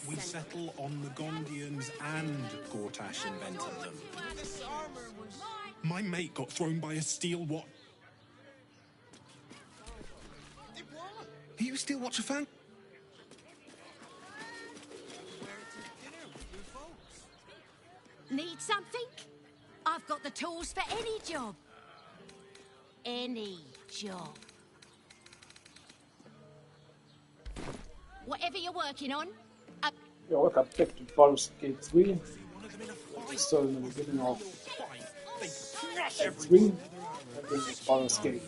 We settle on the Gondians and Gortash invented them. My mate got thrown by a steel watch. Are you a steel watcher fan? Need something? I've got the tools for any job. Any job. Whatever you're working on. Ja, jag upptäckte Baldur's Gate 3. So in the beginning of 3, and then Baldur's Gate.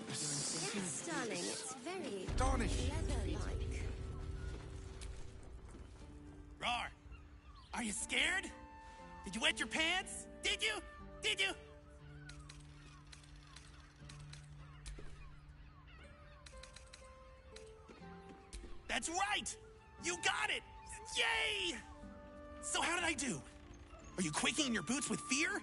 Yes, darling, it's very Astonishing. leather-like. Rar, are you scared? Did you wet your pants? Did you? Did you? That's right! You got it! Yay! So how did I do? Are you quaking in your boots with fear?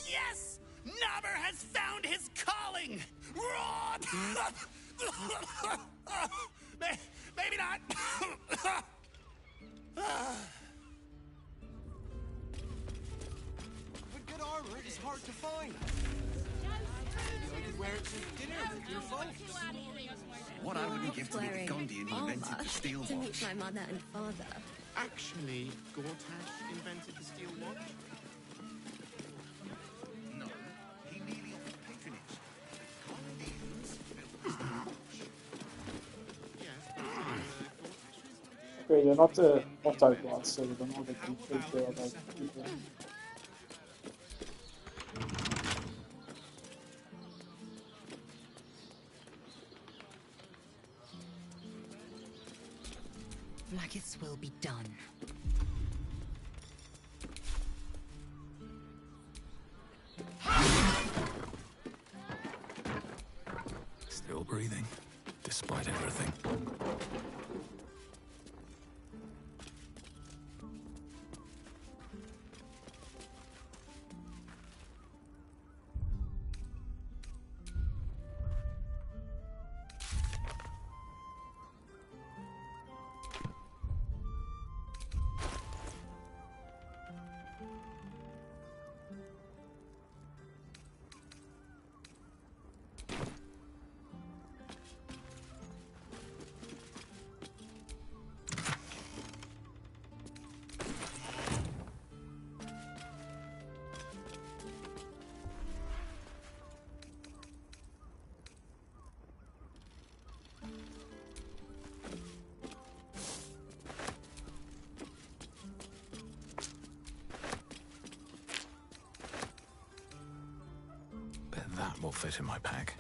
Yes! Nobber has found his calling! Maybe not. But good armor is hard to find. I could wear it to dinner with your folks. What I wouldn't give to be the Gondian who invented the steel To watch. meet my mother and father. Actually, Gortash invented the steel watch. No, he merely offered patronage. The Gondians built the steel watch. Yes, but Okay, they're not hostile to us, so we don't know that we take care of other people. Vlaakith's will be done. Still breathing, despite everything. That will fit in my pack.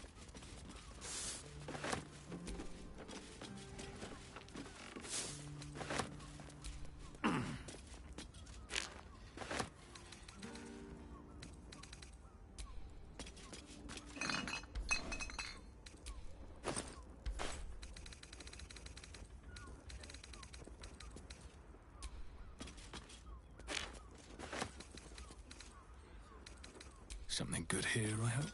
Something good here, I hope.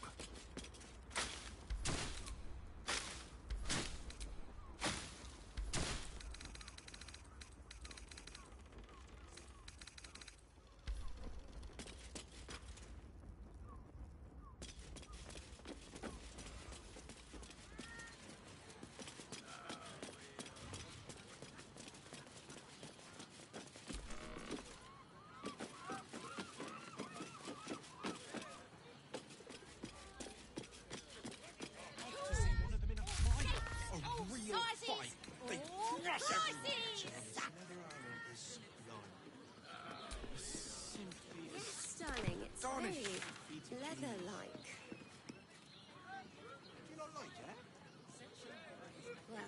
Yes, darling, it's very leather-like. Well,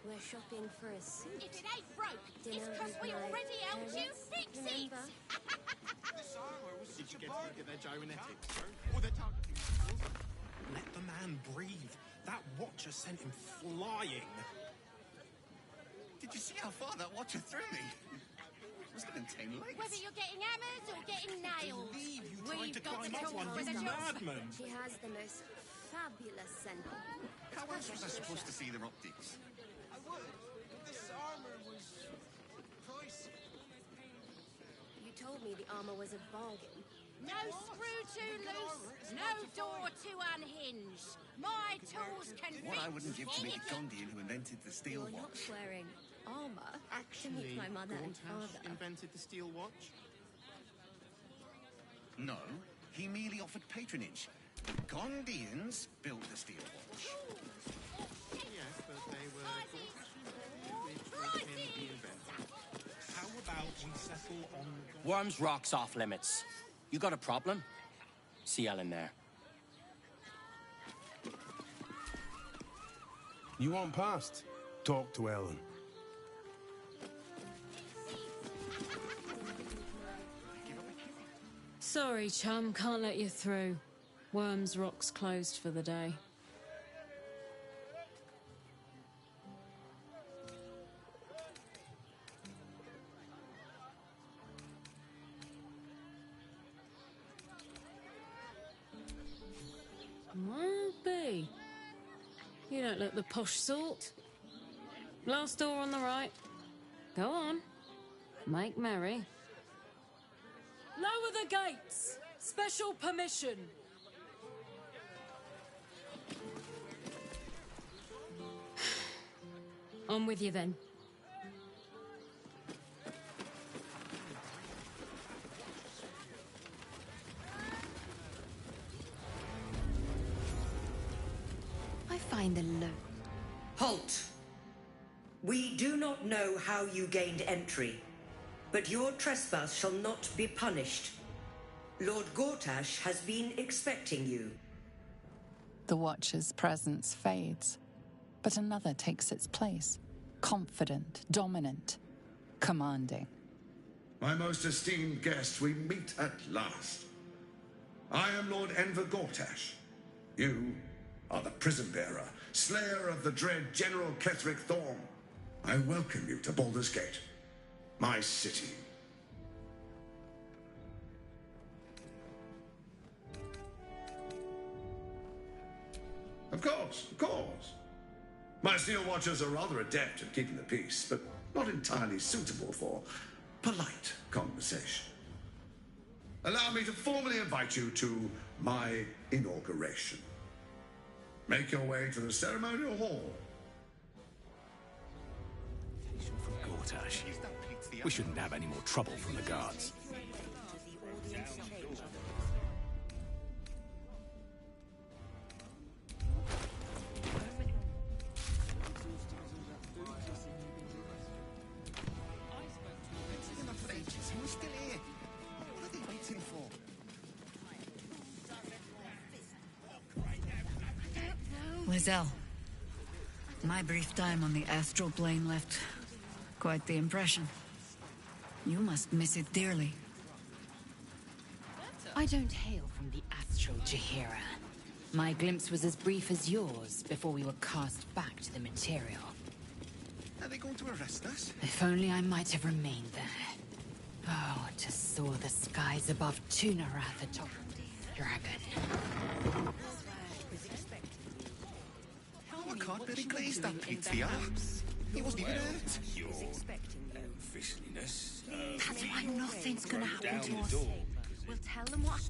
we're shopping for a suit. If it ain't broke, Dinner it's because with we my already helped you parents, fix it. remember? This armor was Did such you a get to bargain. look at their gyrometics? Or their targeting? Let the man breathe. That watcher sent him flying. Did you see how far that watcher threw me? Was it contain legs? Whether you're getting hammers or getting nails, You tried we've to got climb the up tools one, for you the job. madman. She has the most fabulous scent. How else was I supposed to see their optics? I would. This armor was pricey. You told me the armor was a bargain. No screw too loose, no door too unhinged. My tools can What I fix wouldn't give to meet the anything. Gondian who invented the steel You're not watch. wearing armor to Actually, meet my mother and Gortash father. invented the steel watch. No, he merely offered patronage. The Gondians built the steel watch. Yes, but they were Gortash which made him the inventor. How about we settle on... Worms Rock's off limits. You got a problem? See Ellen there. You want past? Talk to Ellen. Sorry, chum, can't let you through. Worms Rock's closed for the day. Might be. You don't look the posh sort. Last door on the right. Go on. Make merry. Lower the gates! Special permission! On with you then. I find the low. Halt! We do not know how you gained entry, but your trespass shall not be punished. Lord Gortash has been expecting you. The Watcher's presence fades, but another takes its place. Confident, dominant, commanding. My most esteemed guest, we meet at last. I am Lord Enver Gortash. You are the prison bearer, slayer of the dread General Ketheric Thorm. I welcome you to Baldur's Gate, my city. Of course, of course. My Steel Watchers are rather adept at keeping the peace, but not entirely suitable for polite conversation. Allow me to formally invite you to my inauguration. Make your way to the ceremonial hall. From Gortash. We shouldn't have any more trouble from the guards. Who's still here? What are they waiting for? Lizelle, my brief time on the astral plane left quite the impression. You must miss it dearly. I don't hail from the astral Jahira. My glimpse was as brief as yours before we were cast back to the material. Are they going to arrest us? If only I might have remained there. Oh, to soar the skies above Tunarath atop the dragon. Oh, I can't really glaze that Pete the arms. He wasn't even hurt. Your officialness. That's why nothing's gonna happen down to the us. door. We'll tell them what...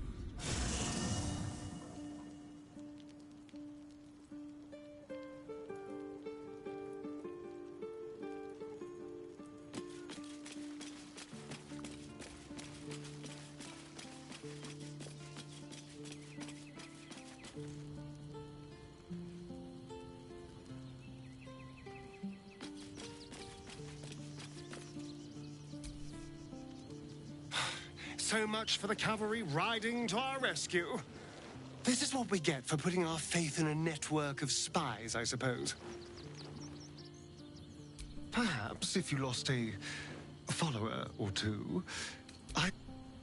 So much for the cavalry riding to our rescue. This is what we get for putting our faith in a network of spies, I suppose. Perhaps if you lost a follower or two,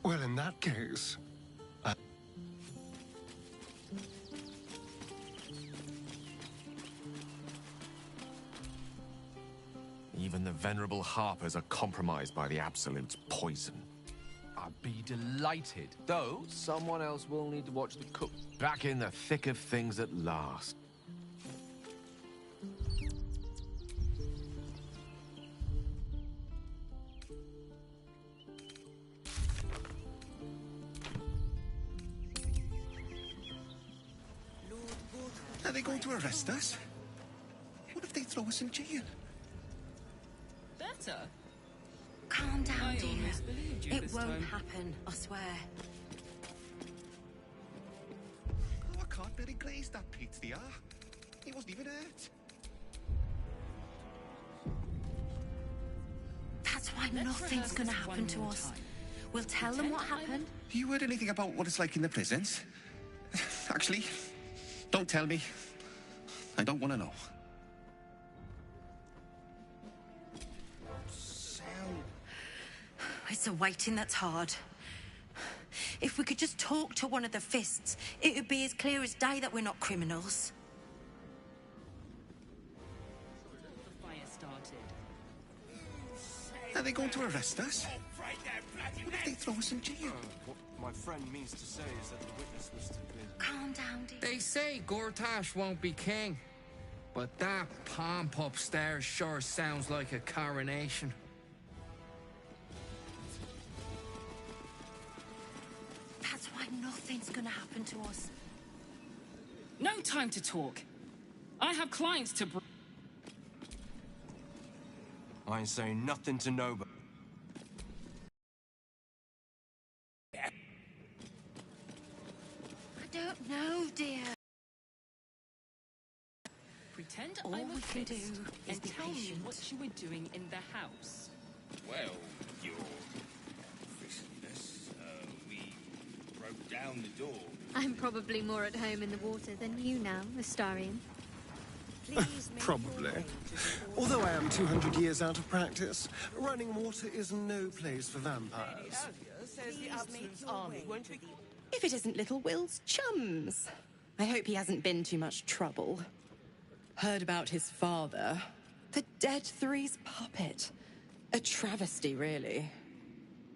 well, in that case... Even the venerable harpers are compromised by the Absolute's poison. I'd be delighted, though someone else will need to watch the cook. Back in the thick of things at last. Are they going to arrest us? What if they throw us in jail? Better. Calm down, I dear. almost believed you It this won't time. happen, I swear. Oh, I can't very glaze that Pete they are. He wasn't even hurt. That's why Let's nothing's rehearse gonna this happen one to more us. time. We'll tell them what happened. You heard anything about what it's like in the prisons? Actually, don't tell me. I don't want to know. It's the waiting that's hard. If we could just talk to one of the fists, it would be as clear as day that we're not criminals. The fire started. Are they going to arrest us? What if they throw us in jail? What my friend means to say is that the witness must have been... Calm down, dear. They say Gortash won't be king, but that pomp upstairs sure sounds like a coronation. That's why nothing's gonna happen to us. No time to talk. I have clients to I ain't saying nothing to nobody. I don't know, dear. Pretend All I'm a we can do fist is and be tell me patient. what you were doing in the house. Well, your fishness, we broke down the door. I'm probably more at home in the water than you now, Astarion. Probably. Although I am 200 years out of practice, running water is no place for vampires. Says the Absolute's army won't be... If it isn't little Will's chums. I hope he hasn't been too much trouble. Heard about his father. The Dead Three's puppet. A travesty, really.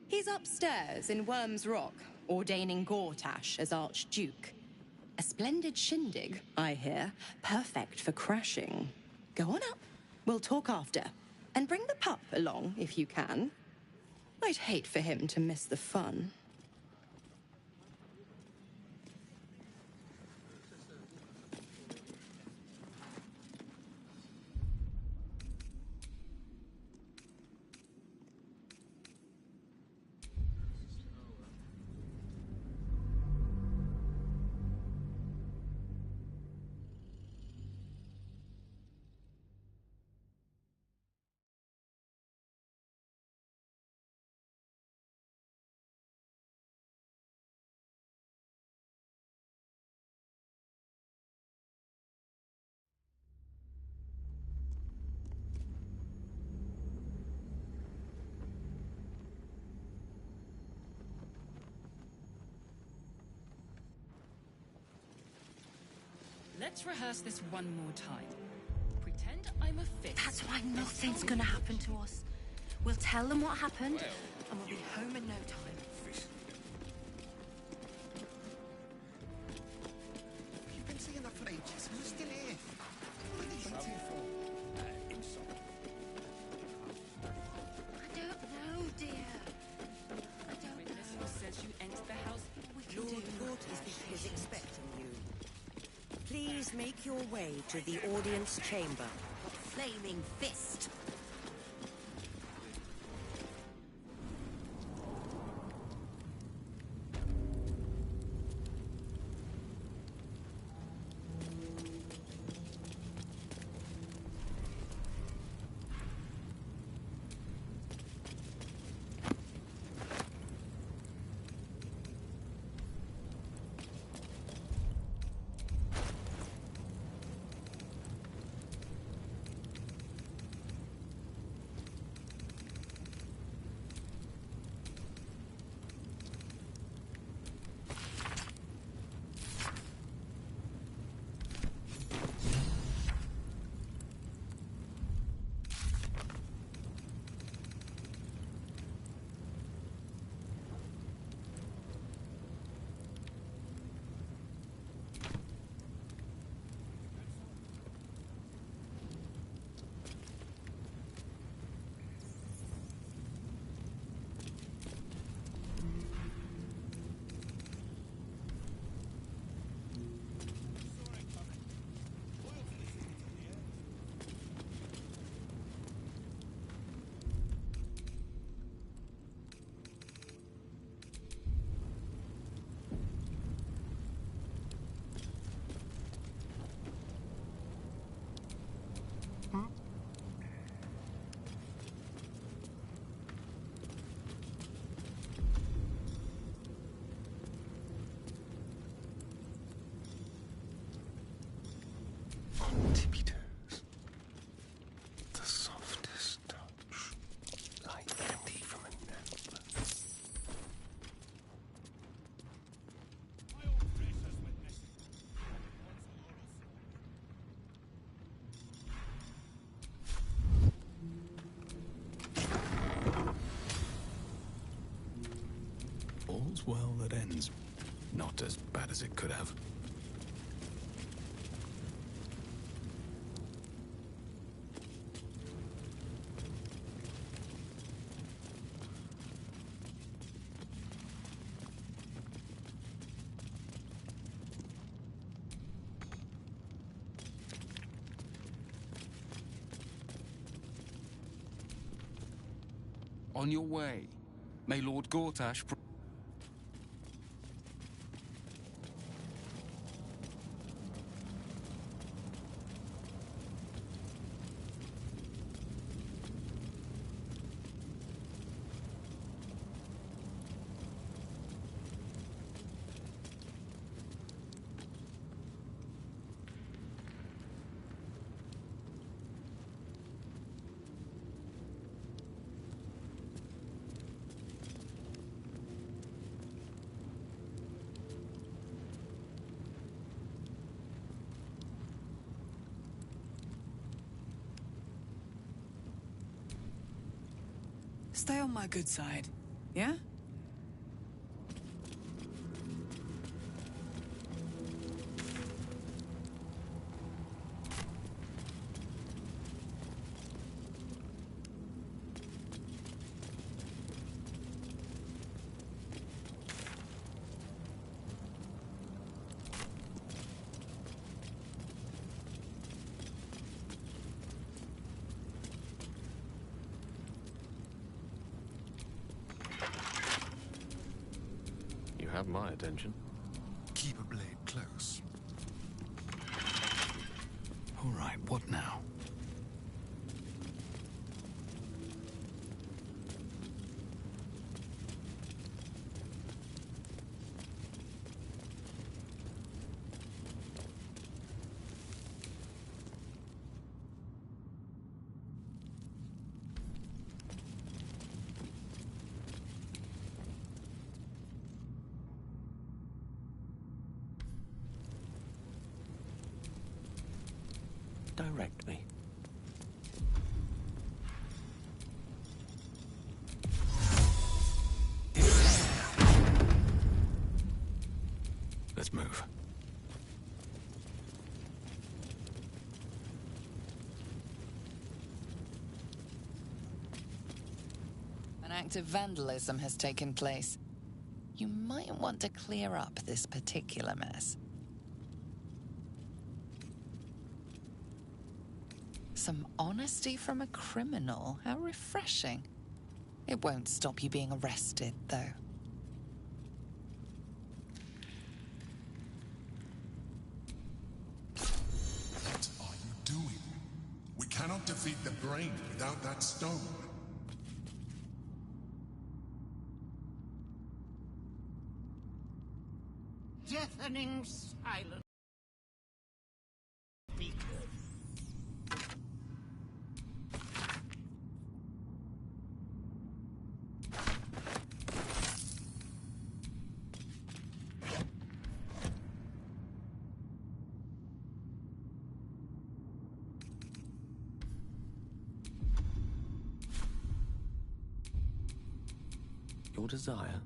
He's upstairs in Worm's Rock, ordaining Gortash as Archduke. A splendid shindig, I hear. Perfect for crashing. Go on up. We'll talk after. And bring the pup along, if you can. I'd hate for him to miss the fun. Let's rehearse this one more time. Pretend I'm a fist. That's why nothing's gonna happen to us. We'll tell them what happened, and we'll be home in no time. You've been saying that for ages, and we're still here. What are they waiting for? I don't know, dear. I don't Witness know. who says you entered the house. Lord Gortash is expecting you. Please make your way to the audience chamber. Flaming fist. tippy toes. The softest touch. Like empty from a nap. All's well that ends. Not as bad as it could have. On your way. May Lord Gortash... Stay on my good side, yeah? You have my attention. Keep a blade close. All right, what now? Direct me. Let's move. An act of vandalism has taken place. You might want to clear up this particular mess. Some honesty from a criminal. How refreshing. It won't stop you being arrested, though. What are you doing? We cannot defeat the brain without that stone. Deafening silence. Your desire?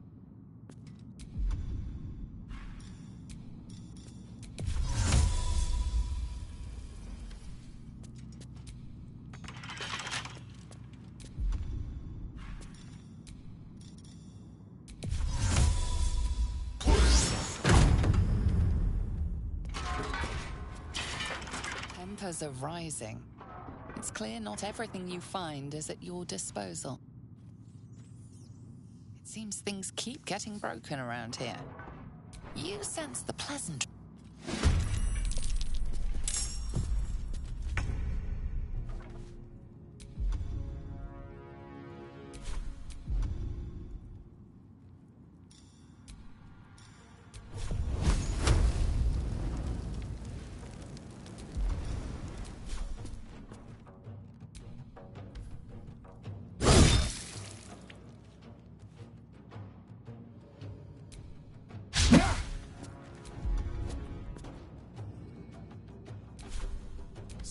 Tempers are rising. It's clear not everything you find is at your disposal. It seems things keep getting broken around here. You sense the pleasant.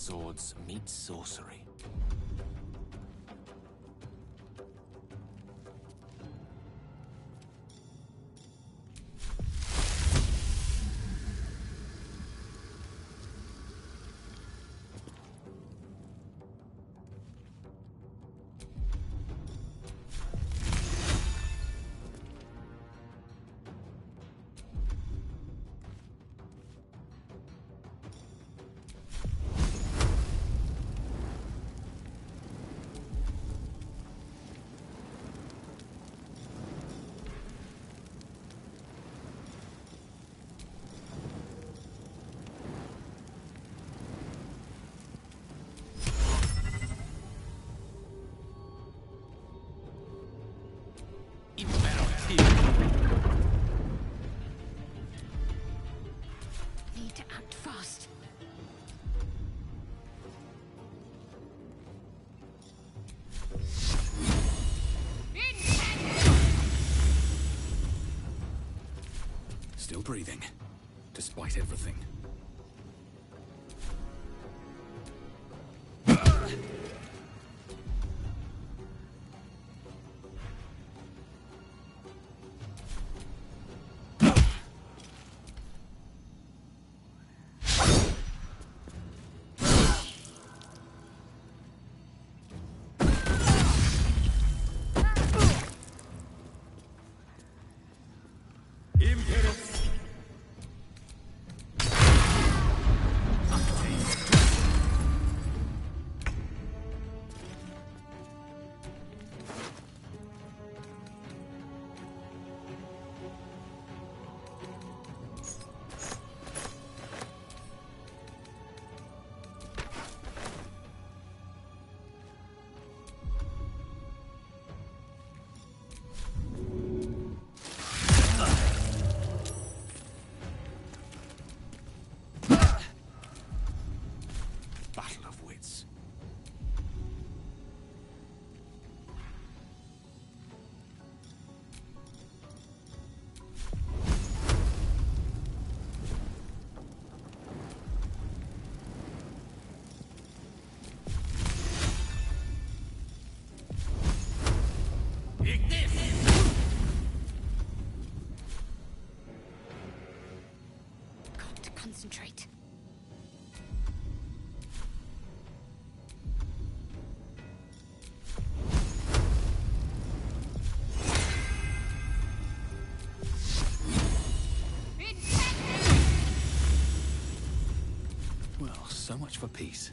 Swords meet sorcery. Need to act fast. Still breathing, despite everything. Battle of wits. Got to concentrate. Well, so much for peace.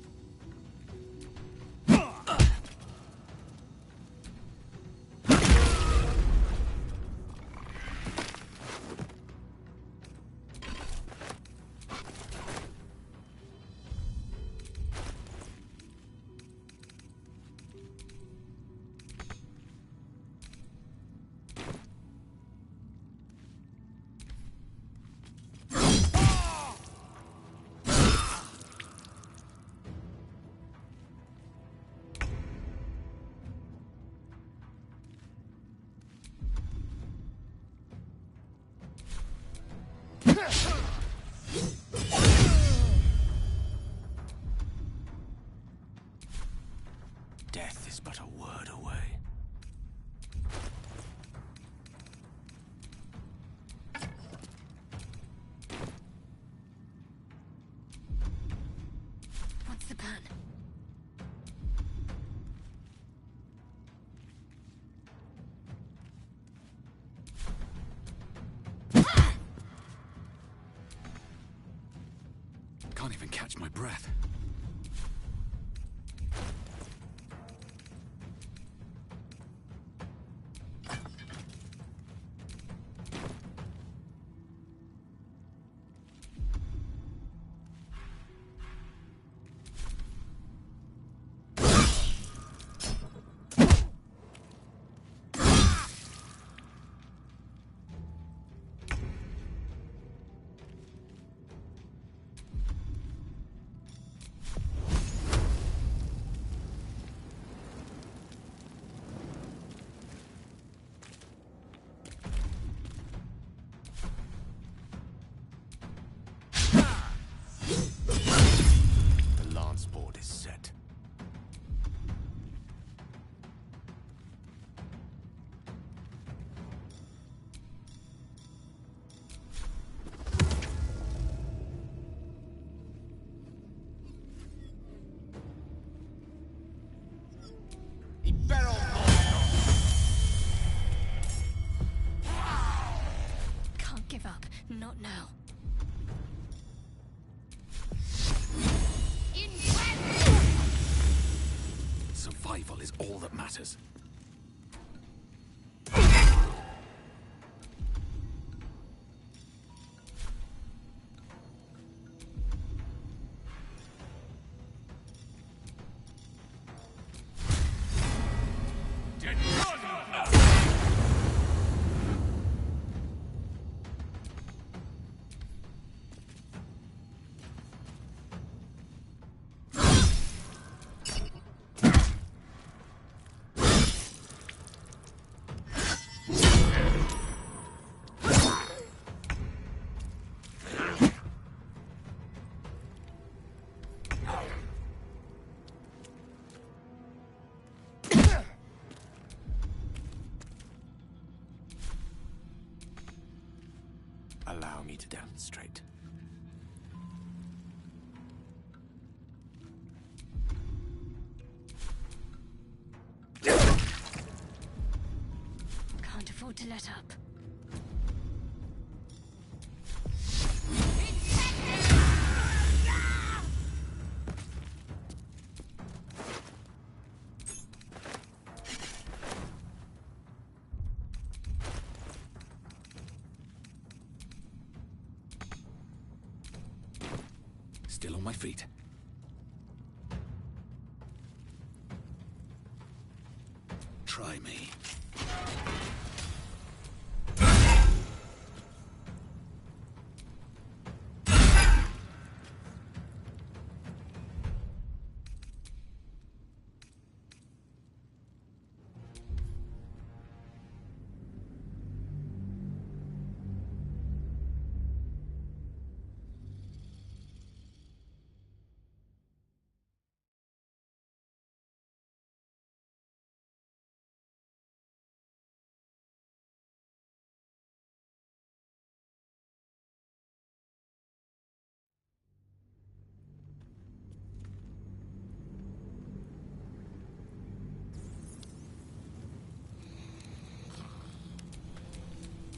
Death is but a word away. What's the plan? Can't even catch my breath. Not now. Survival is all that matters. Allow me to demonstrate. Can't afford to let up. Still on my feet. Try me.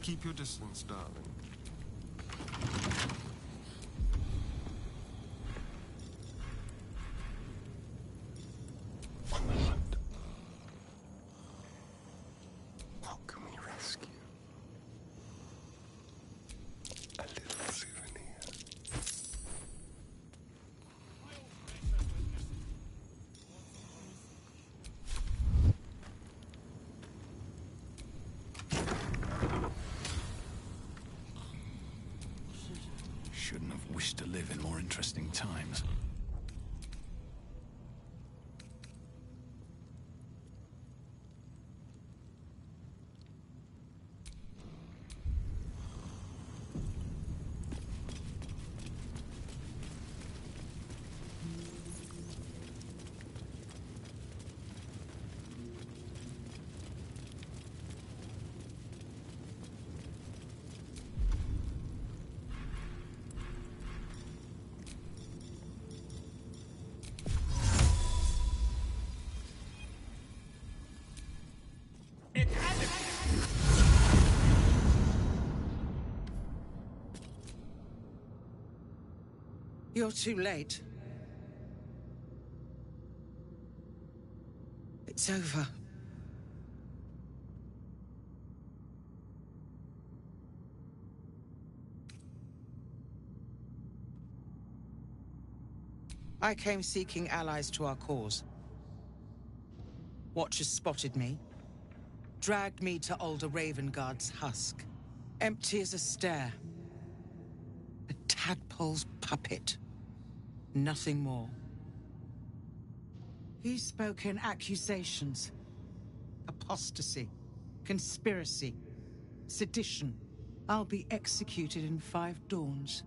Keep your distance, darling. On the hunt. What can we rescue? A little souvenir. Shouldn't have wished to live in more interesting times. You're too late. It's over. I came seeking allies to our cause. Watchers spotted me, dragged me to Older Ravengard's husk, empty as a stare. A tadpole's puppet. Nothing more. He spoke in accusations. Apostasy, conspiracy, sedition. I'll be executed in 5 dawns.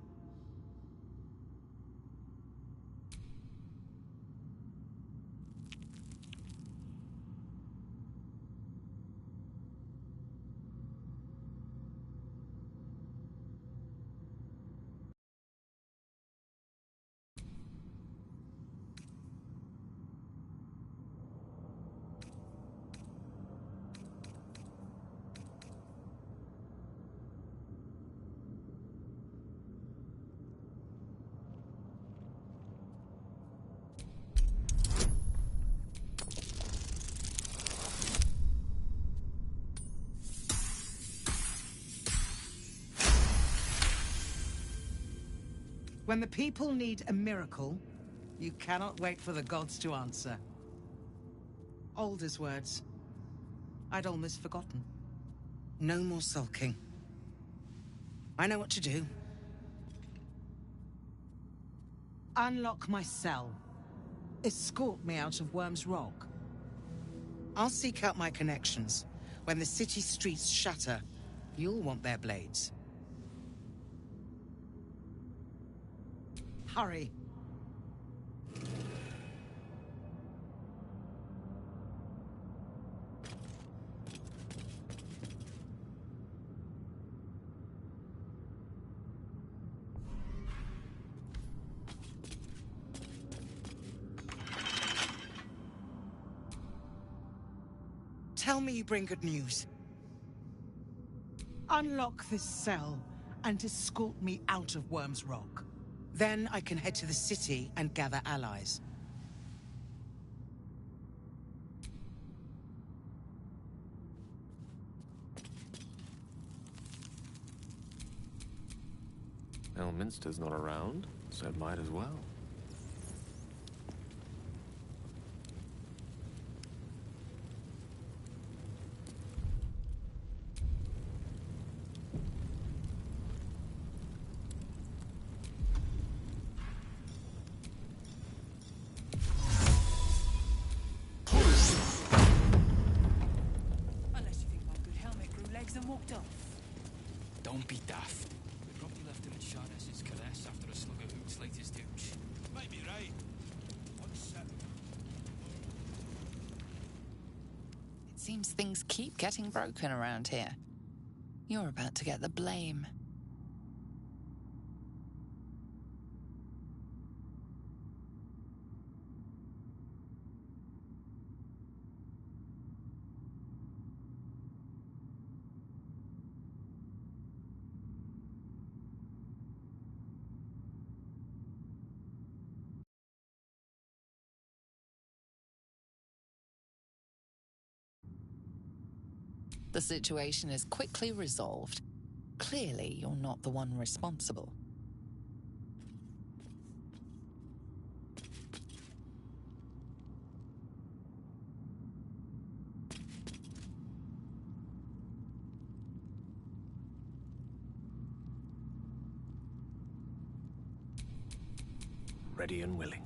When the people need a miracle, you cannot wait for the gods to answer. Alder's words. I'd almost forgotten. No more sulking. I know what to do. Unlock my cell. Escort me out of Worm's Rock. I'll seek out my connections. When the city streets shatter, you'll want their blades. Hurry. Tell me you bring good news. Unlock this cell and escort me out of Worm's Rock. Then I can head to the city and gather allies. Elminster's not around, so it might as well. Unless you think my good helmet grew legs and walked off. Don't be daft. We probably left him in Sharness's caress after a slug of hoots slayed his douche. Might be right. One sec. It seems things keep getting broken around here. You're about to get the blame. The situation is quickly resolved. Clearly, you're not the one responsible. Ready and willing.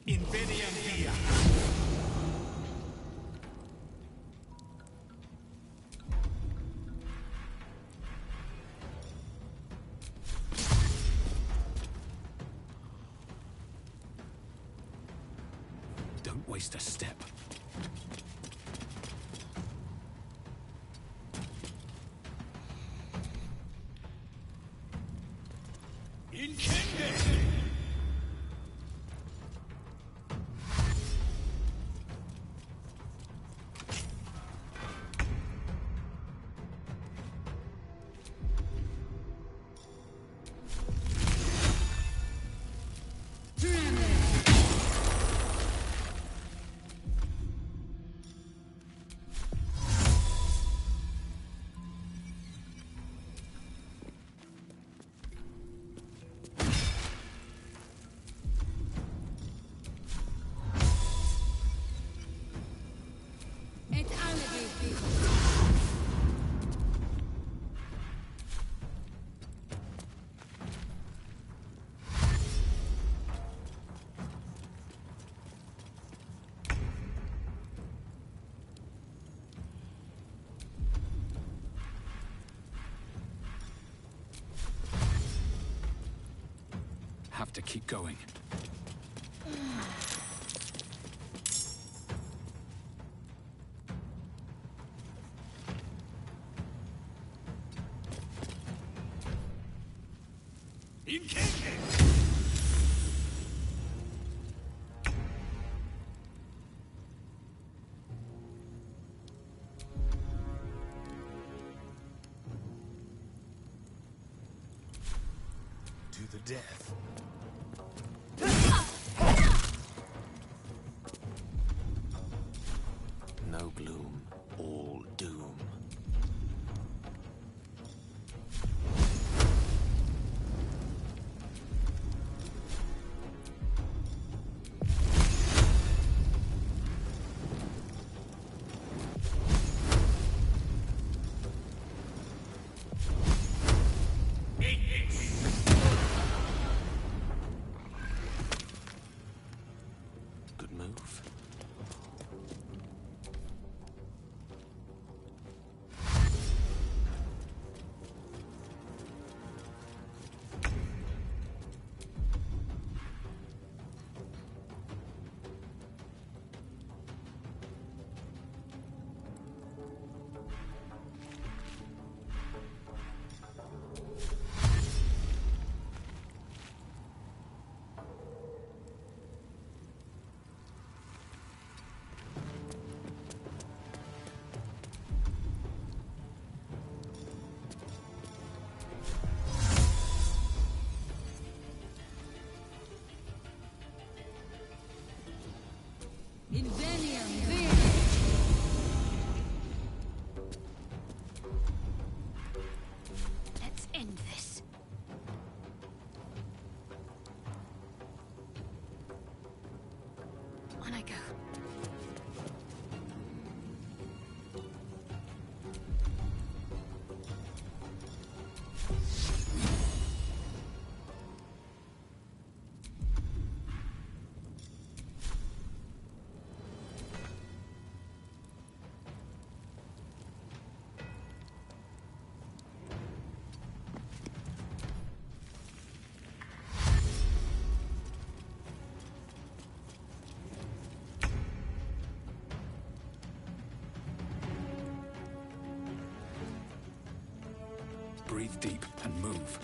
Inveniam via. Don't waste a step. Incende! Have to keep going. Incende! To the death. No gloom, all doom. Breathe deep and move.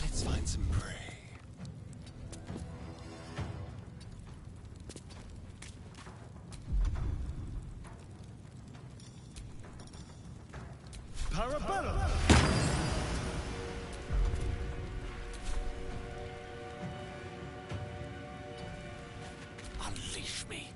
Let's find some prey. Parabellum! Unleash me.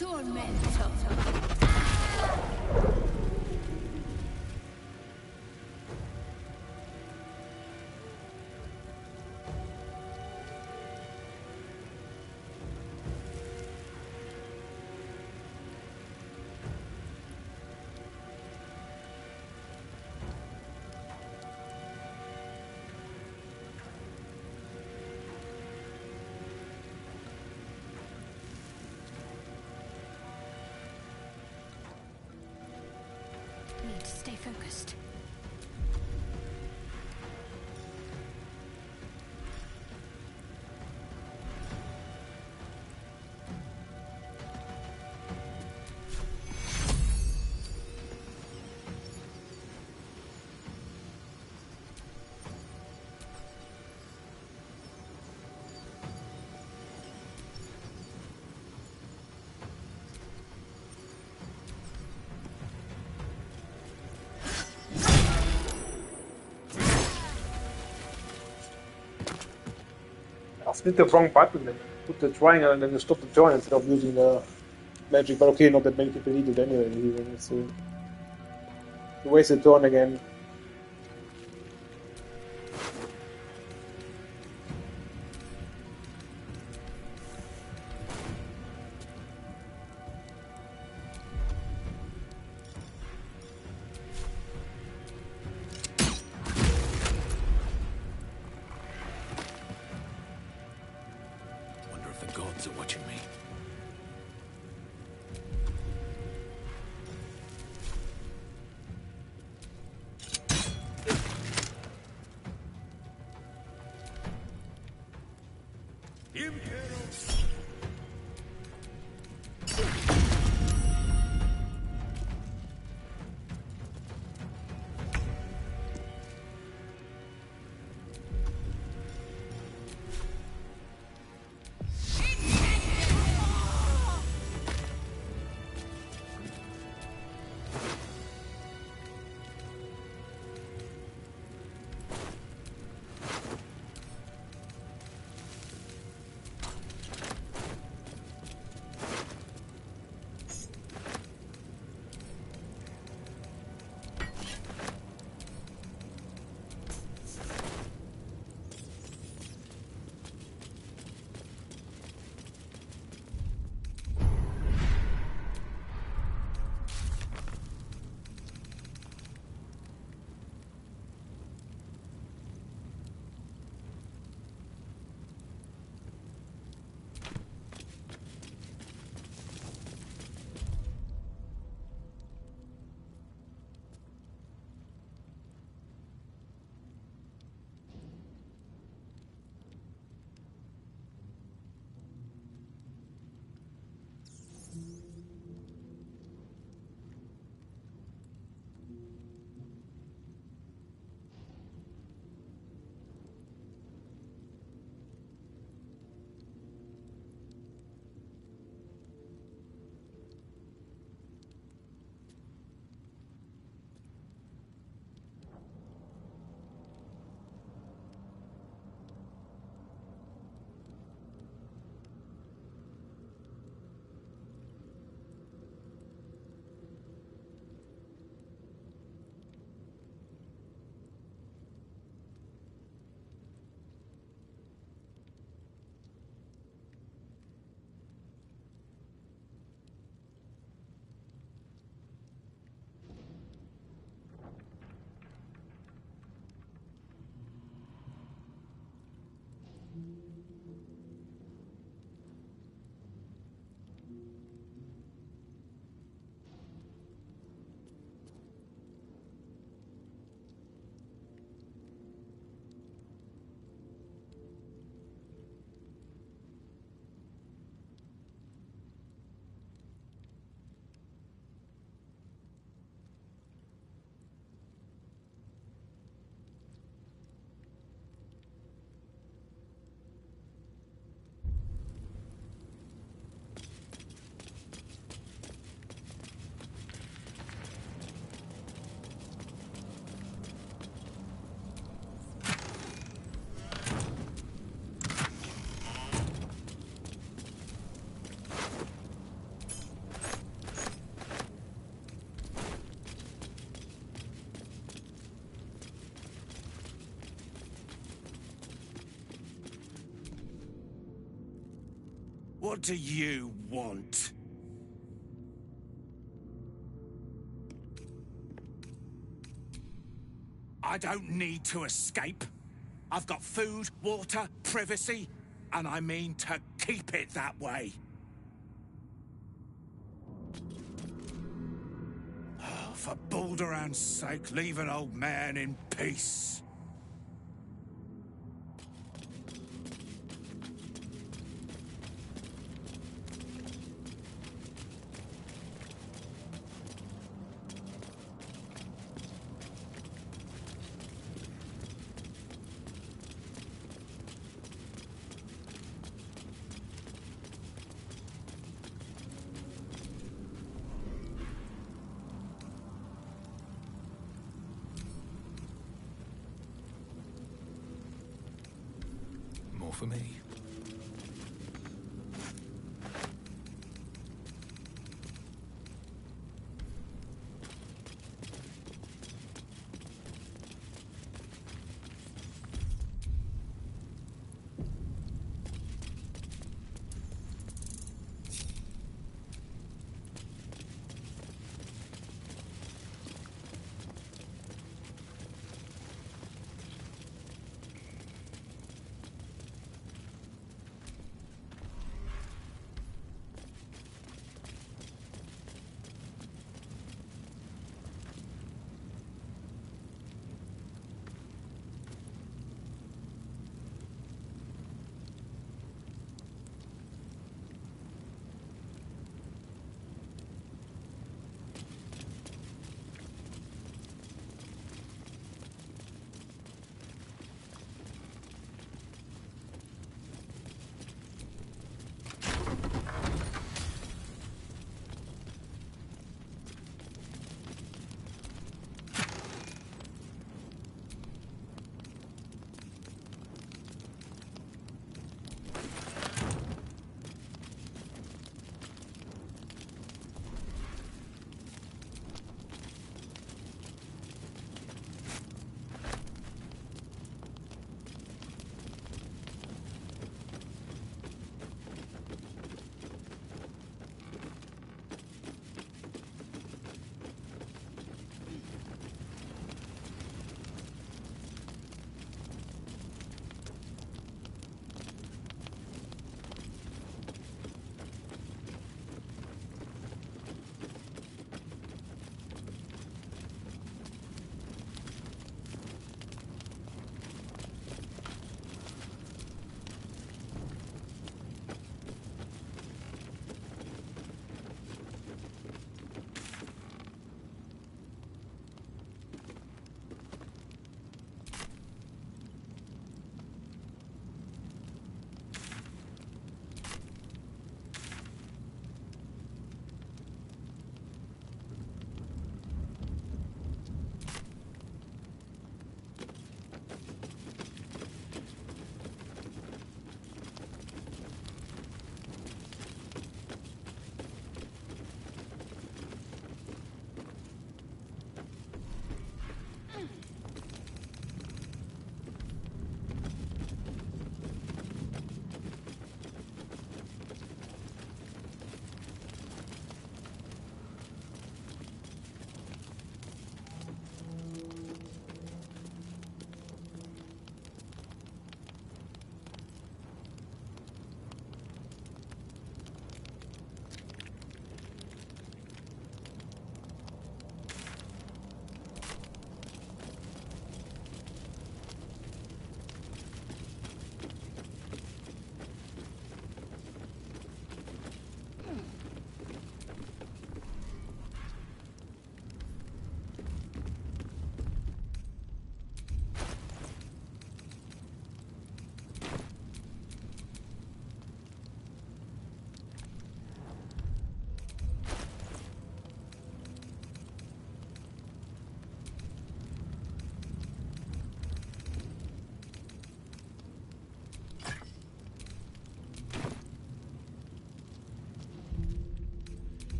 Tormento. Need to stay focused. I split the wrong button and put the triangle and then stop the join instead of using the magic. But okay, not that many people need it anyway. So you waste a turn again. gods are watching me. What do you want? I don't need to escape. I've got food, water, privacy, and I mean to keep it that way. Oh, for Baldur's sake, leave an old man in peace. More for me.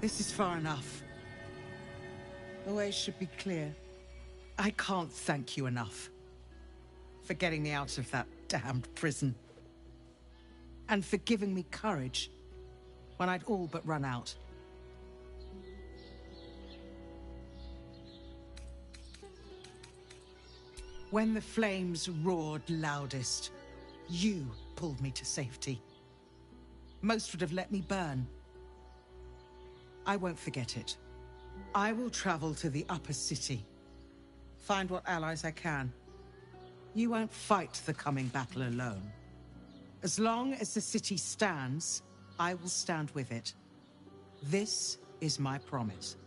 This is far enough. The way should be clear. I can't thank you enough for getting me out of that damned prison. And for giving me courage when I'd all but run out. When the flames roared loudest, you pulled me to safety. Most would have let me burn. I won't forget it. I will travel to the upper city, find what allies I can. You won't fight the coming battle alone. As long as the city stands, I will stand with it. This is my promise.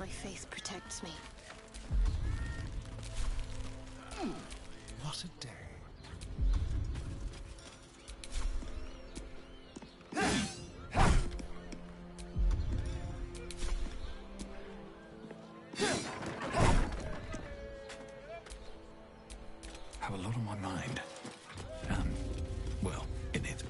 faith protects me. What a day. Have a lot on my mind. Well, in it.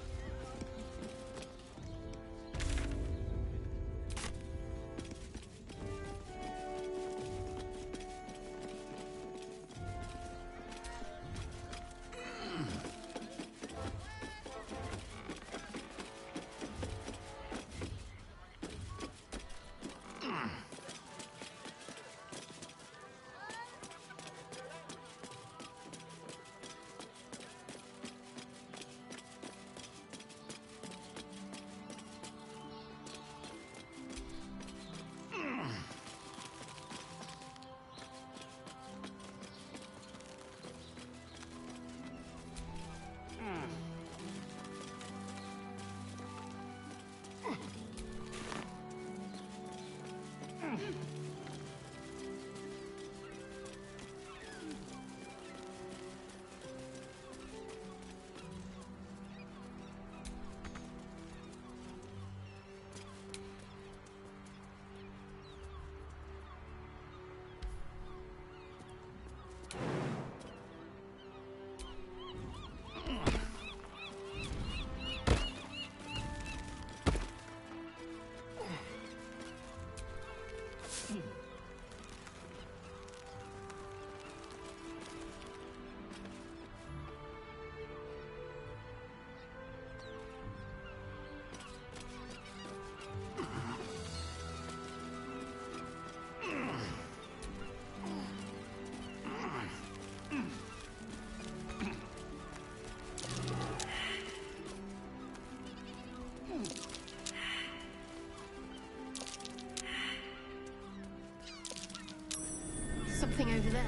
Something over there.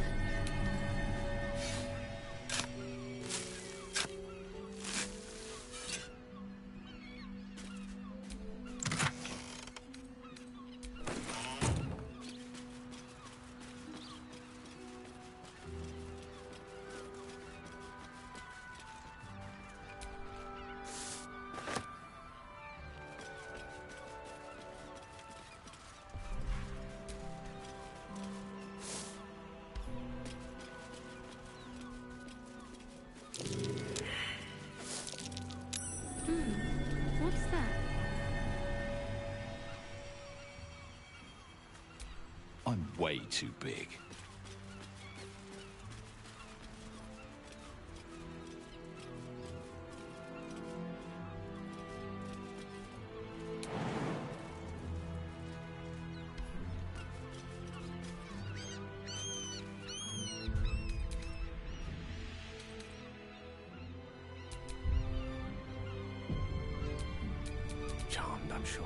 What's that? I'm way too big. Charmed, I'm sure.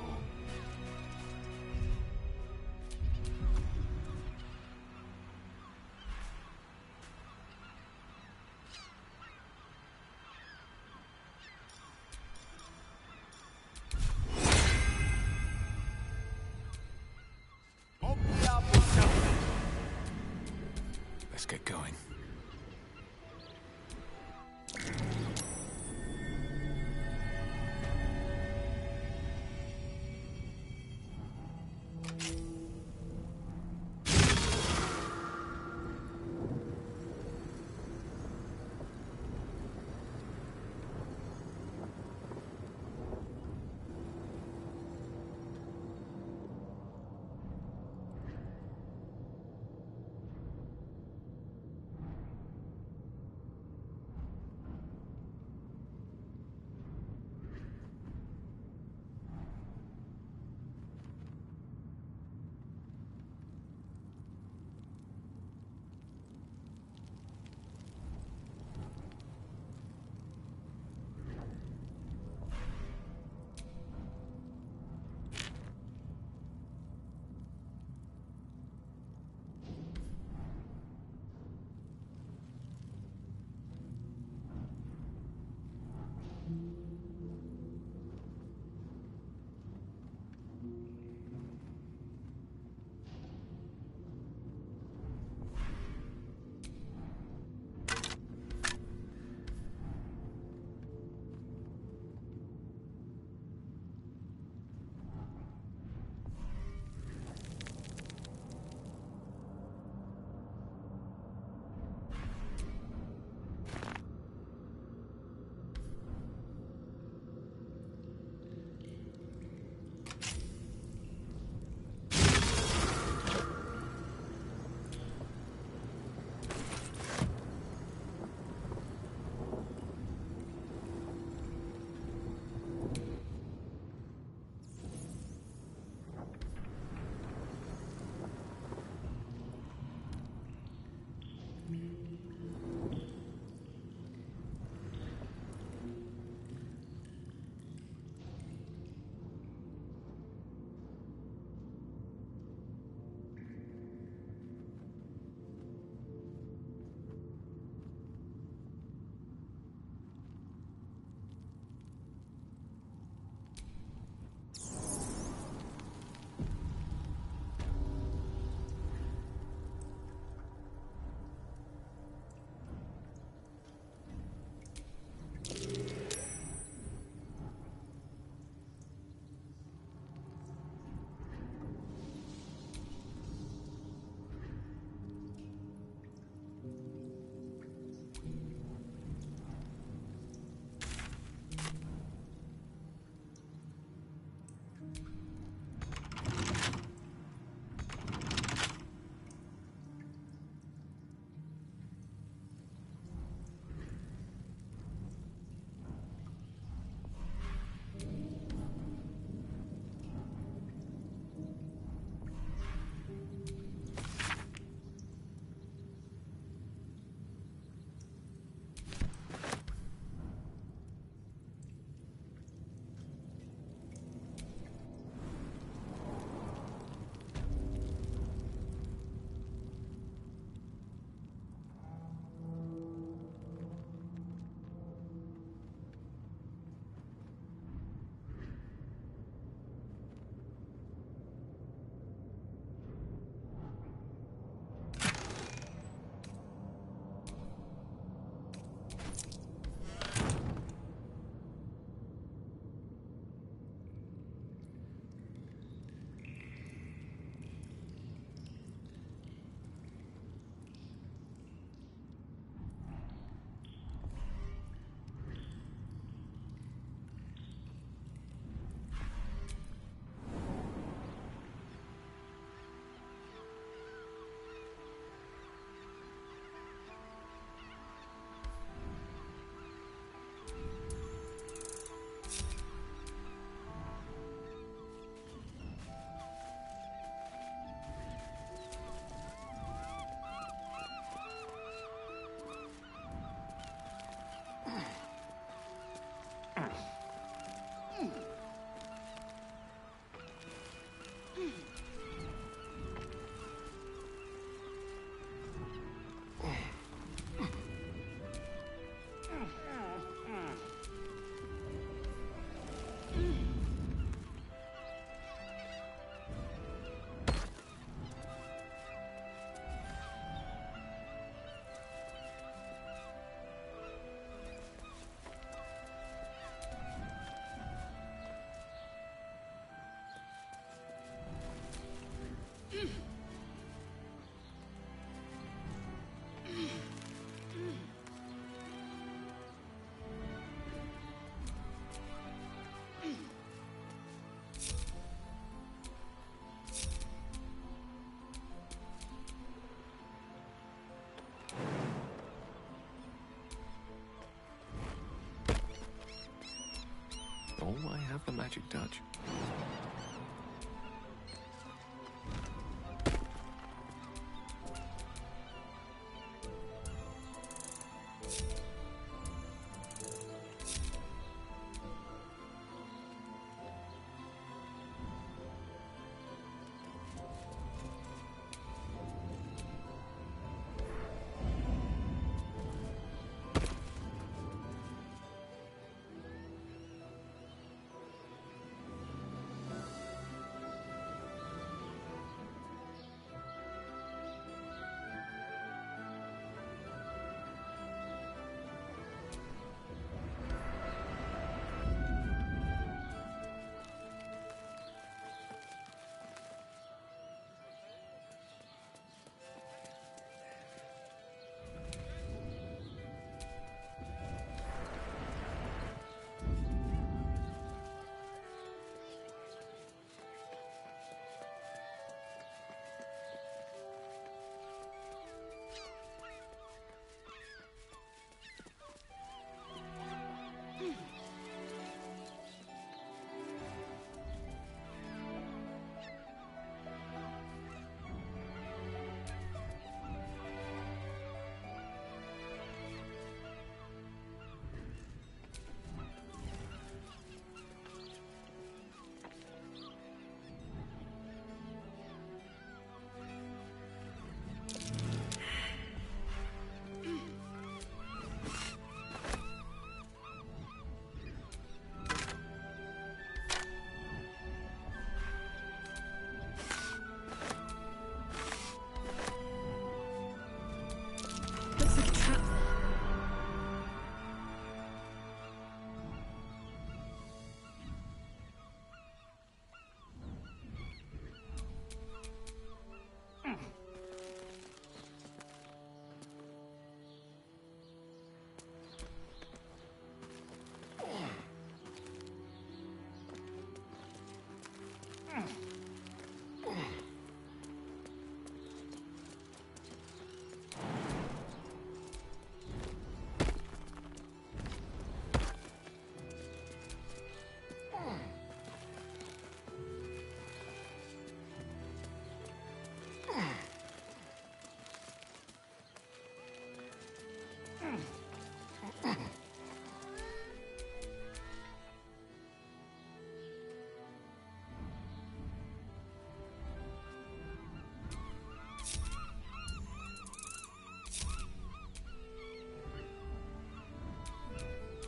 have the magic touch.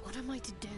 What am I to do?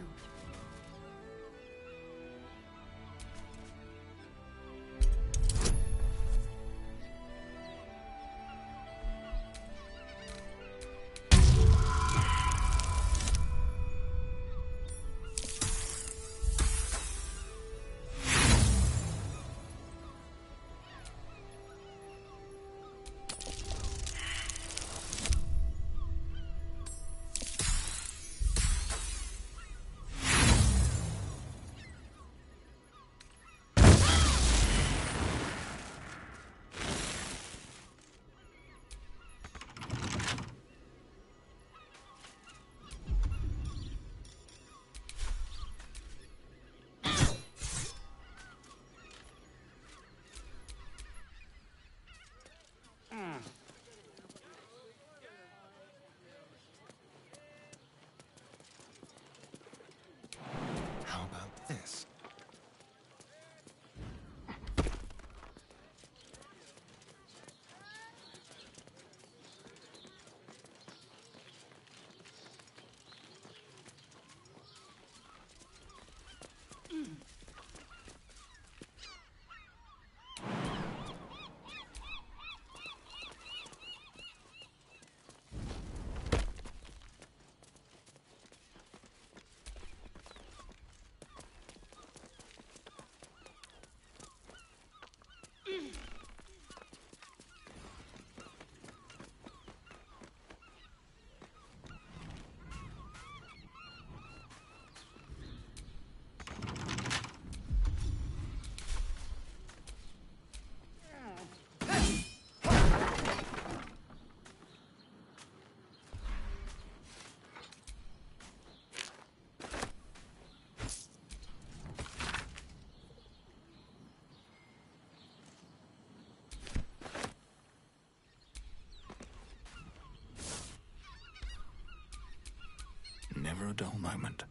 never a dull moment.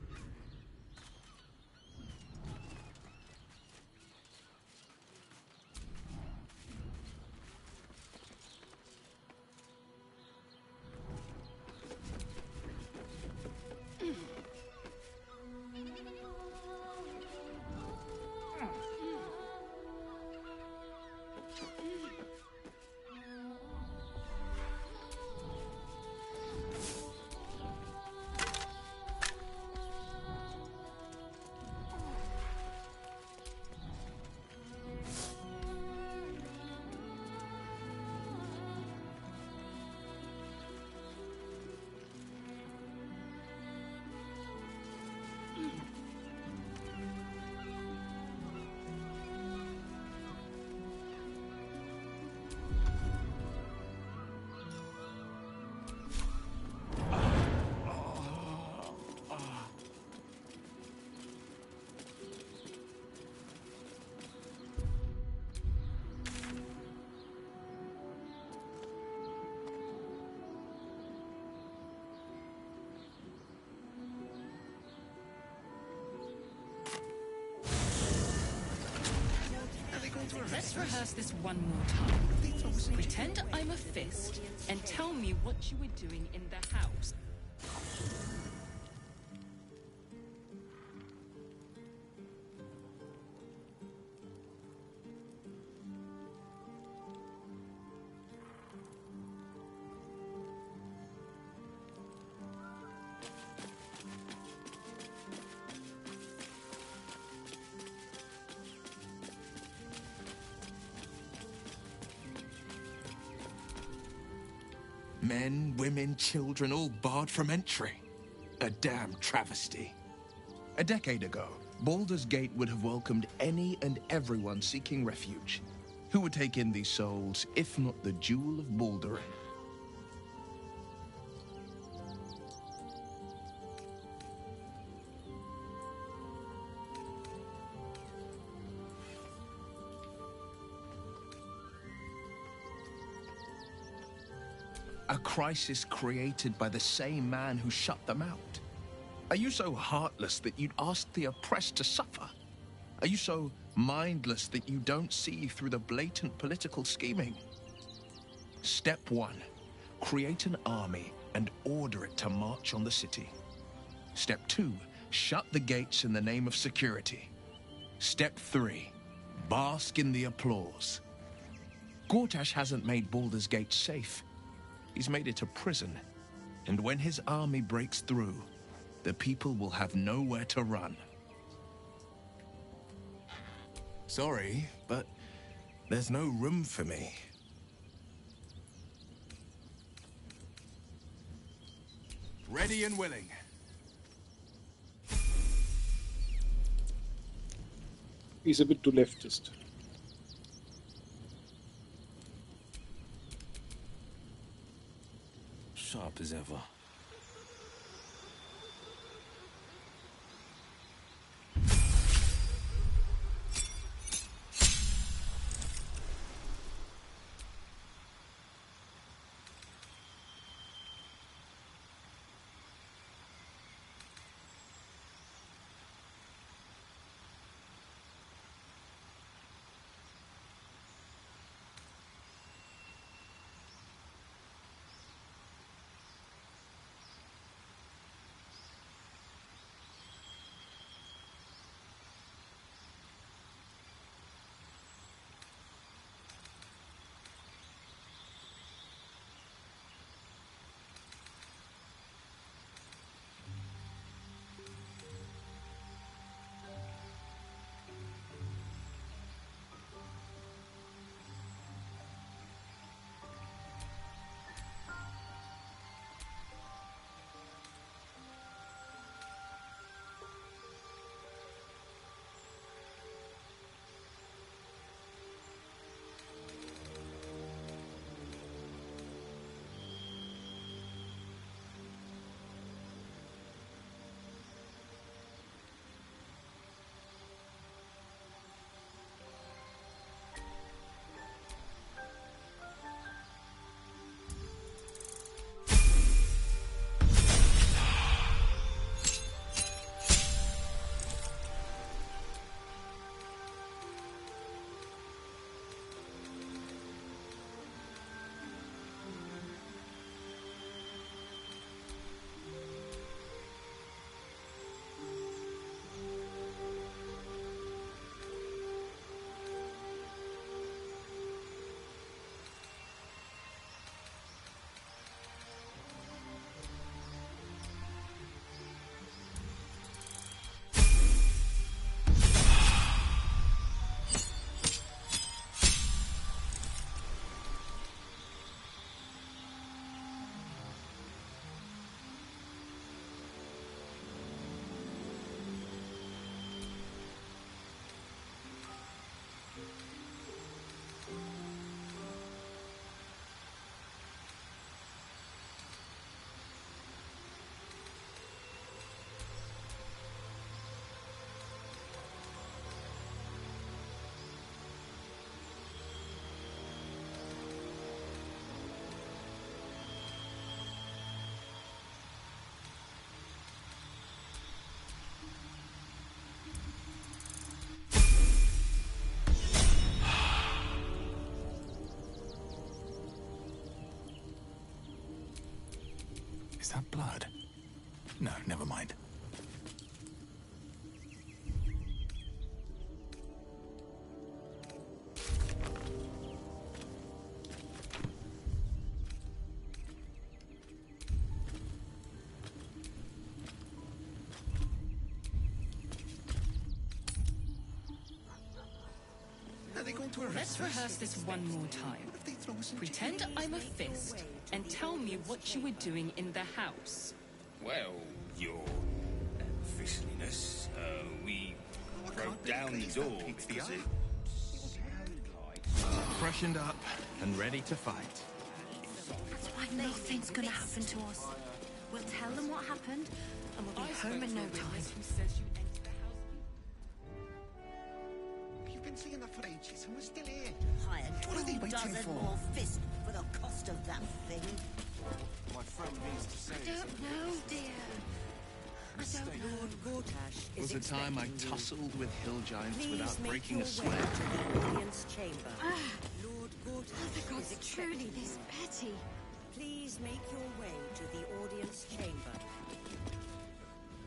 Let's rehearse this one more time. Pretend I'm a fist and tell me what you were doing in the house. Men, women, children, all barred from entry. A damn travesty. A decade ago, Baldur's Gate would have welcomed any and everyone seeking refuge. Who would take in these souls, if not the Jewel of Baldur? A crisis created by the same man who shut them out. Are you so heartless that you'd ask the oppressed to suffer? Are you so mindless that you don't see through the blatant political scheming? Step 1. Create an army and order it to march on the city. Step 2. Shut the gates in the name of security. Step 3. Bask in the applause. Gortash hasn't made Baldur's Gate safe. He's made it a prison, and when his army breaks through, the people will have nowhere to run. Sorry, but there's no room for me. Ready and willing. He's a bit too leftist. Sharp as ever. that blood? No, never mind. Let's rehearse this one more time. Pretend I'm a fist and tell me what you were doing in the house. Well, your fistliness, we broke down the door because it... Freshened up and ready to fight. That's why nothing's gonna happen to us. We'll tell them what happened, and we'll be home in no time. You've been saying that for ages, and we're still here. Hired What are they two waiting dozen for? more fists for the cost of that thing. My friend means to say I don't know, dear. I don't know. Lord Gortash Was is the time I expecting you. tussled with hill giants Please without make breaking your a sweat. way to the audience chamber. Lord Are Gortash the is gods expecting truly you. this petty? Please make your way to the audience chamber.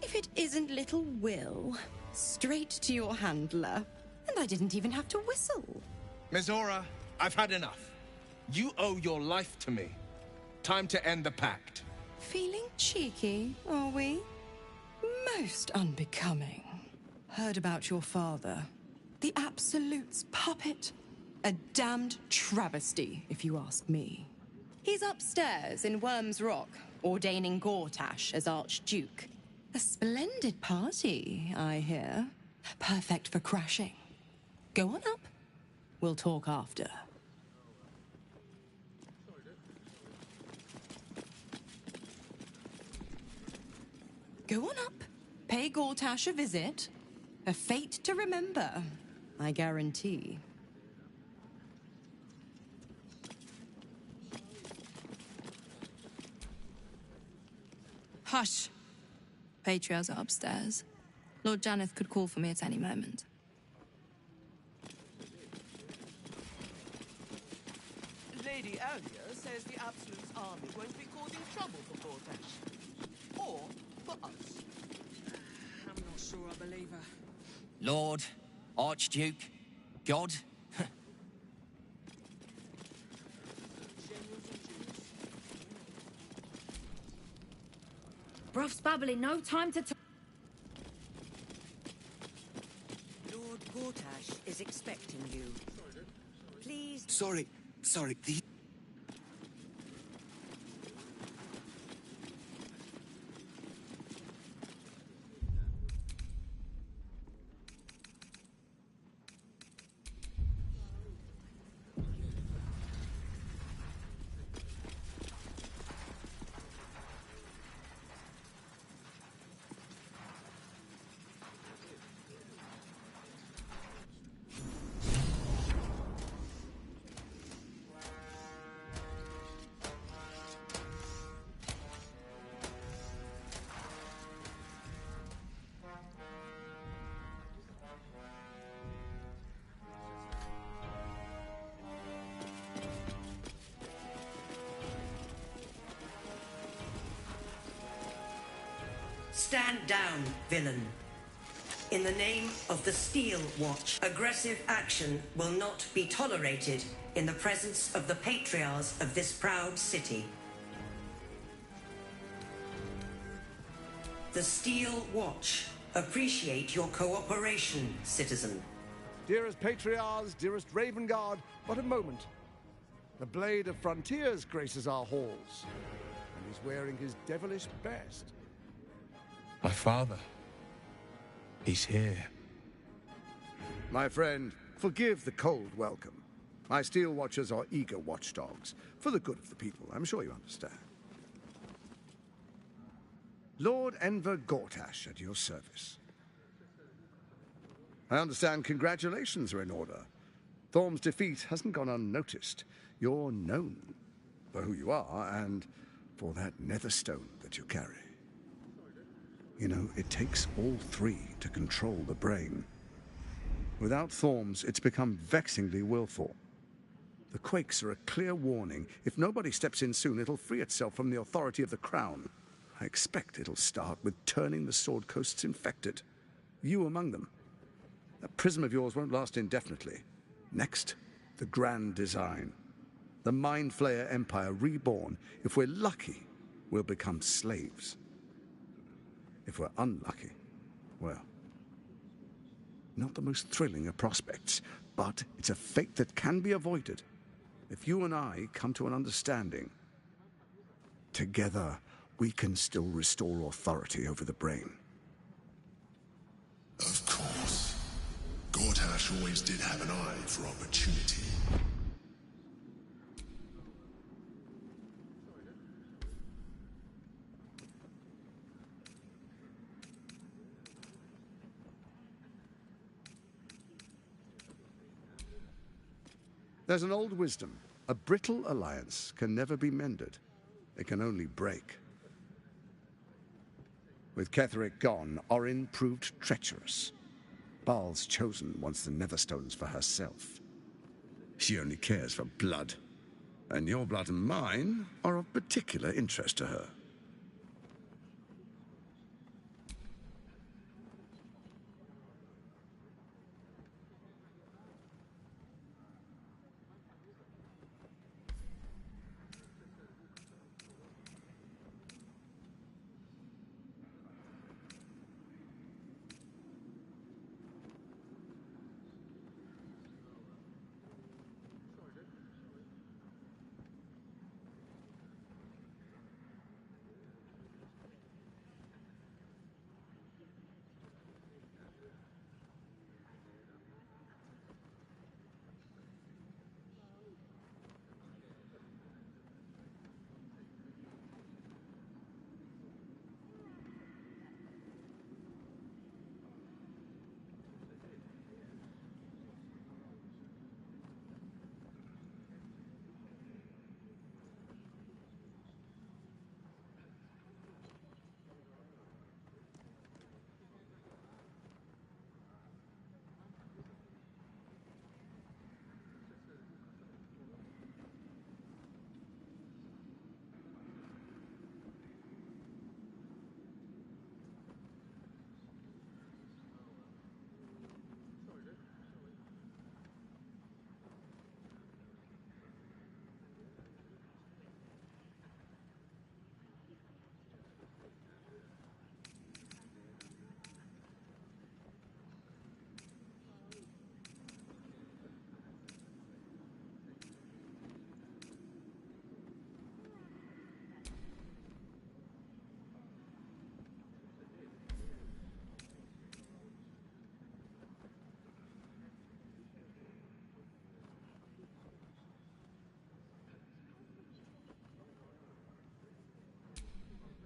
If it isn't little Will, straight to your handler. And I didn't even have to whistle. Mizora, I've had enough. You owe your life to me. Time to end the pact. Feeling cheeky, are we? Most unbecoming. Heard about your father. The Absolute's puppet. A damned travesty, if you ask me. He's upstairs in Worm's Rock, ordaining Gortash as Archduke. A splendid party, I hear. Perfect for crashing. Go on up. We'll talk after. Go on up. Pay Gortash a visit. A fate to remember, I guarantee. Hush. Patriarchs are upstairs. Lord Janeth could call for me at any moment. Lady Alia says the Absolute's army won't be causing trouble for Gortash. Or for us. I'm not sure I believe her. Lord, Archduke, God. Bruff's babbling, no time to Lord Gortash is expecting you. Please... Sorry, the... Stand down, villain. In the name of the Steel Watch, aggressive action will not be tolerated in the presence of the patriarchs of this proud city. The Steel Watch appreciate your cooperation, citizen. Dearest Patriarchs, dearest Raven Guard, but a moment. The Blade of Frontiers graces our halls, and he's wearing his devilish best. My father. He's here. My friend, forgive the cold welcome. My Steel Watchers are eager watchdogs, for the good of the people, I'm sure you understand. Lord Enver Gortash at your service. I understand congratulations are in order. Thorm's defeat hasn't gone unnoticed. You're known for who you are and for that nether stone that you carry. You know, it takes all three to control the brain. Without Thorms, it's become vexingly willful. The quakes are a clear warning. If nobody steps in soon, it'll free itself from the authority of the crown. I expect it'll start with turning the Sword Coasts infected. You among them. That prism of yours won't last indefinitely. Next, the grand design. The Mind Flayer Empire reborn. If we're lucky, we'll become slaves. If we're unlucky, well, not the most thrilling of prospects, but it's a fate that can be avoided. If you and I come to an understanding, together we can still restore authority over the brain. Of course. Gortash always did have an eye for opportunity. There's an old wisdom. A brittle alliance can never be mended. It can only break. With Ketheric gone, Orin proved treacherous. Baal's chosen wants the Netherstones for herself. She only cares for blood. And your blood and mine are of particular interest to her.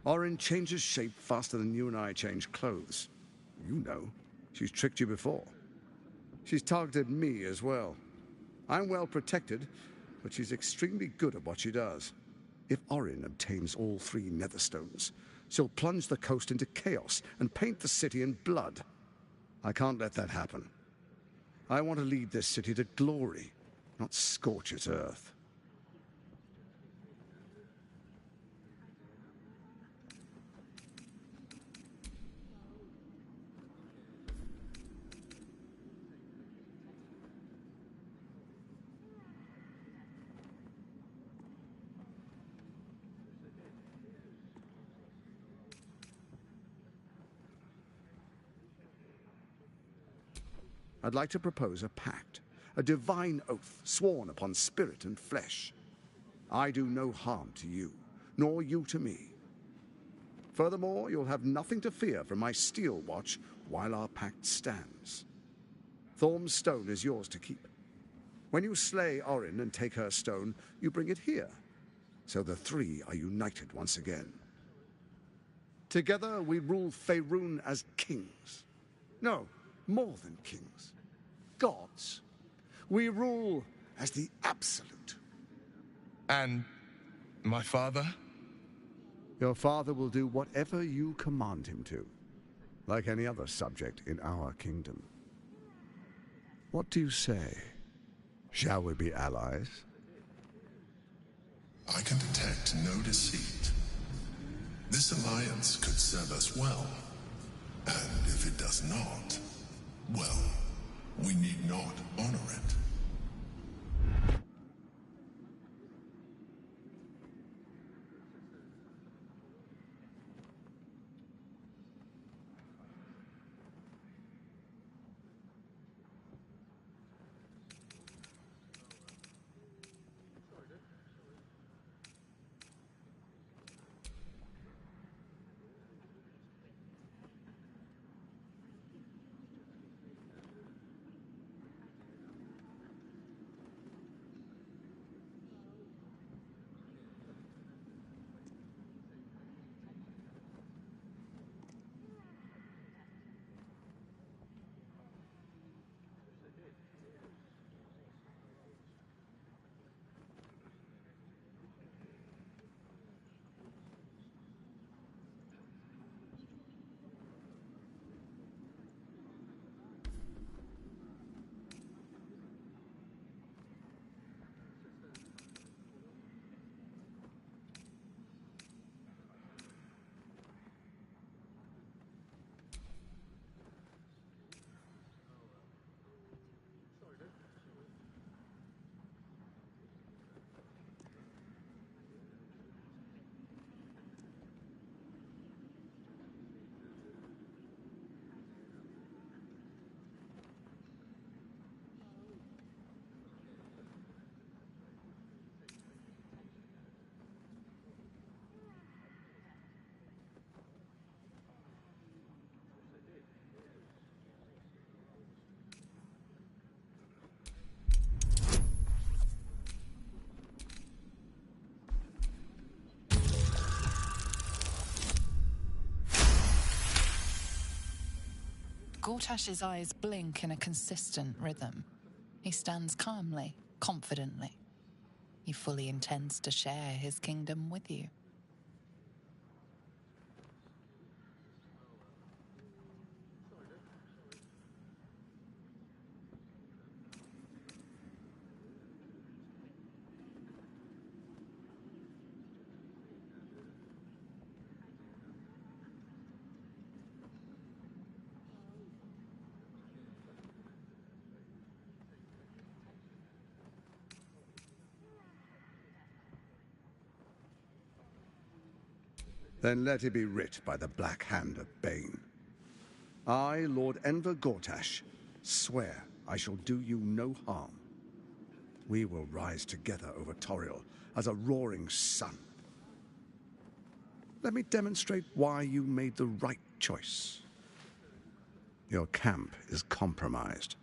Orin changes shape faster than you and I change clothes. You know, she's tricked you before. She's targeted me as well. I'm well protected, but she's extremely good at what she does. If Orin obtains all 3 Netherstones, she'll plunge the coast into chaos and paint the city in blood. I can't let that happen. I want to lead this city to glory, not scorch its earth. I'd like to propose a pact, a divine oath sworn upon spirit and flesh. I do no harm to you, nor you to me. Furthermore, you'll have nothing to fear from my steel watch while our pact stands. Thorm's stone is yours to keep. When you slay Orin and take her stone, you bring it here, so the 3 are united once again. Together we rule Faerun as kings. No, more than kings. Gods. We rule as the Absolute. And my father? Your father will do whatever you command him to, like any other subject in our kingdom. What do you say? Shall we be allies? I can detect no deceit. This alliance could serve us well. And if it does not, well, we need not honor it. Gortash's eyes blink in a consistent rhythm. He stands calmly, confidently. He fully intends to share his kingdom with you. Then let it be writ by the black hand of Bane. I, Lord Enver Gortash, swear I shall do you no harm. We will rise together over Toriel as a roaring sun. Let me demonstrate why you made the right choice. Your camp is compromised.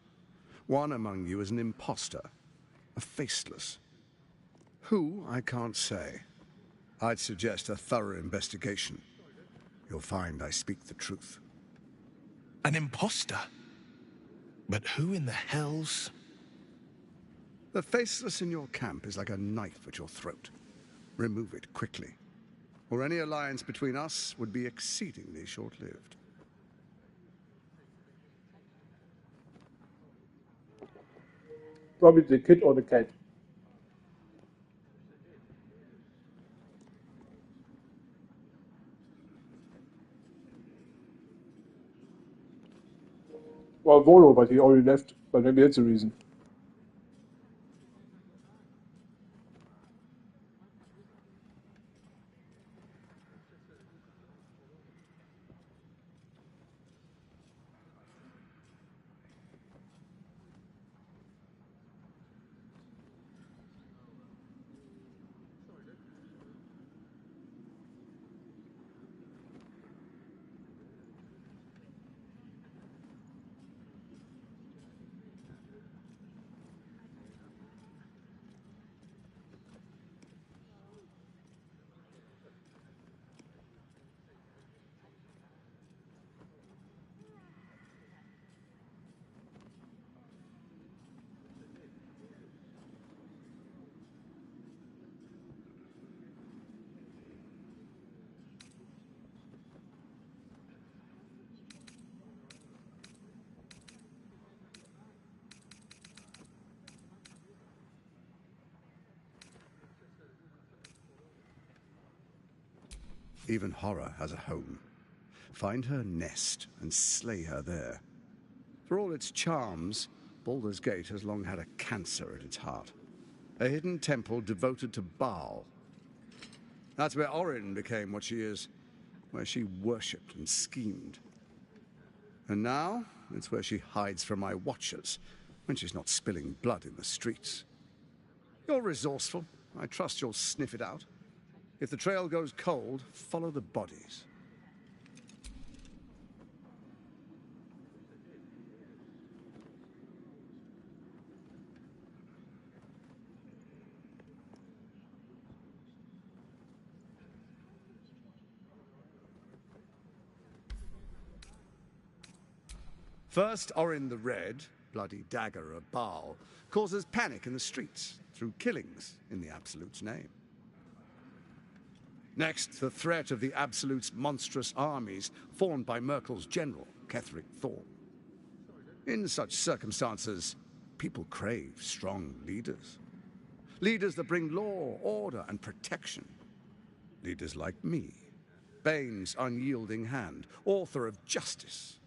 One among you is an imposter, a faceless. Who, I can't say. I'd suggest a thorough investigation. You'll find I speak the truth. An imposter? But who in the hell's... The faceless in your camp is like a knife at your throat. Remove it quickly, or any alliance between us would be exceedingly short-lived. Probably the kid or the cat. Well, Volo, but he already left. But maybe that's the reason. Even horror has a home. Find her nest and slay her there. For all its charms, Baldur's Gate has long had a cancer at its heart. A hidden temple devoted to Baal. That's where Orin became what she is, where she worshipped and schemed. And now, it's where she hides from my watchers, when she's not spilling blood in the streets. You're resourceful. I trust you'll sniff it out. If the trail goes cold, follow the bodies. First, Orin the Red, bloody dagger of Baal, causes panic in the streets through killings in the Absolute's name. Next, the threat of the Absolute's monstrous armies formed by Merkel's general, Ketheric Thorm. In such circumstances, people crave strong leaders. Leaders that bring law, order, and protection. Leaders like me, Bane's unyielding hand, author of justice.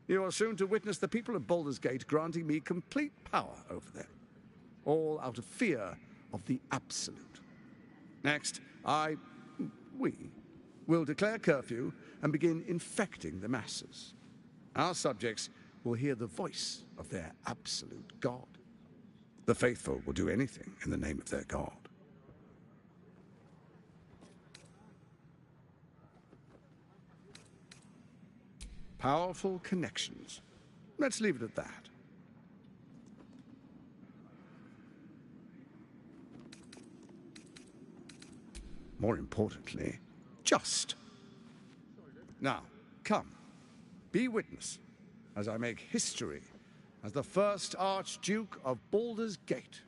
You are soon to witness the people of Baldur's Gate granting me complete power over them, all out of fear of the Absolute. Next, we will declare curfew and begin infecting the masses. Our subjects will hear the voice of their absolute God. The faithful will do anything in the name of their God. Powerful connections. Let's leave it at that. More importantly, just. Now, come, be witness as I make history as the first Archduke of Baldur's Gate.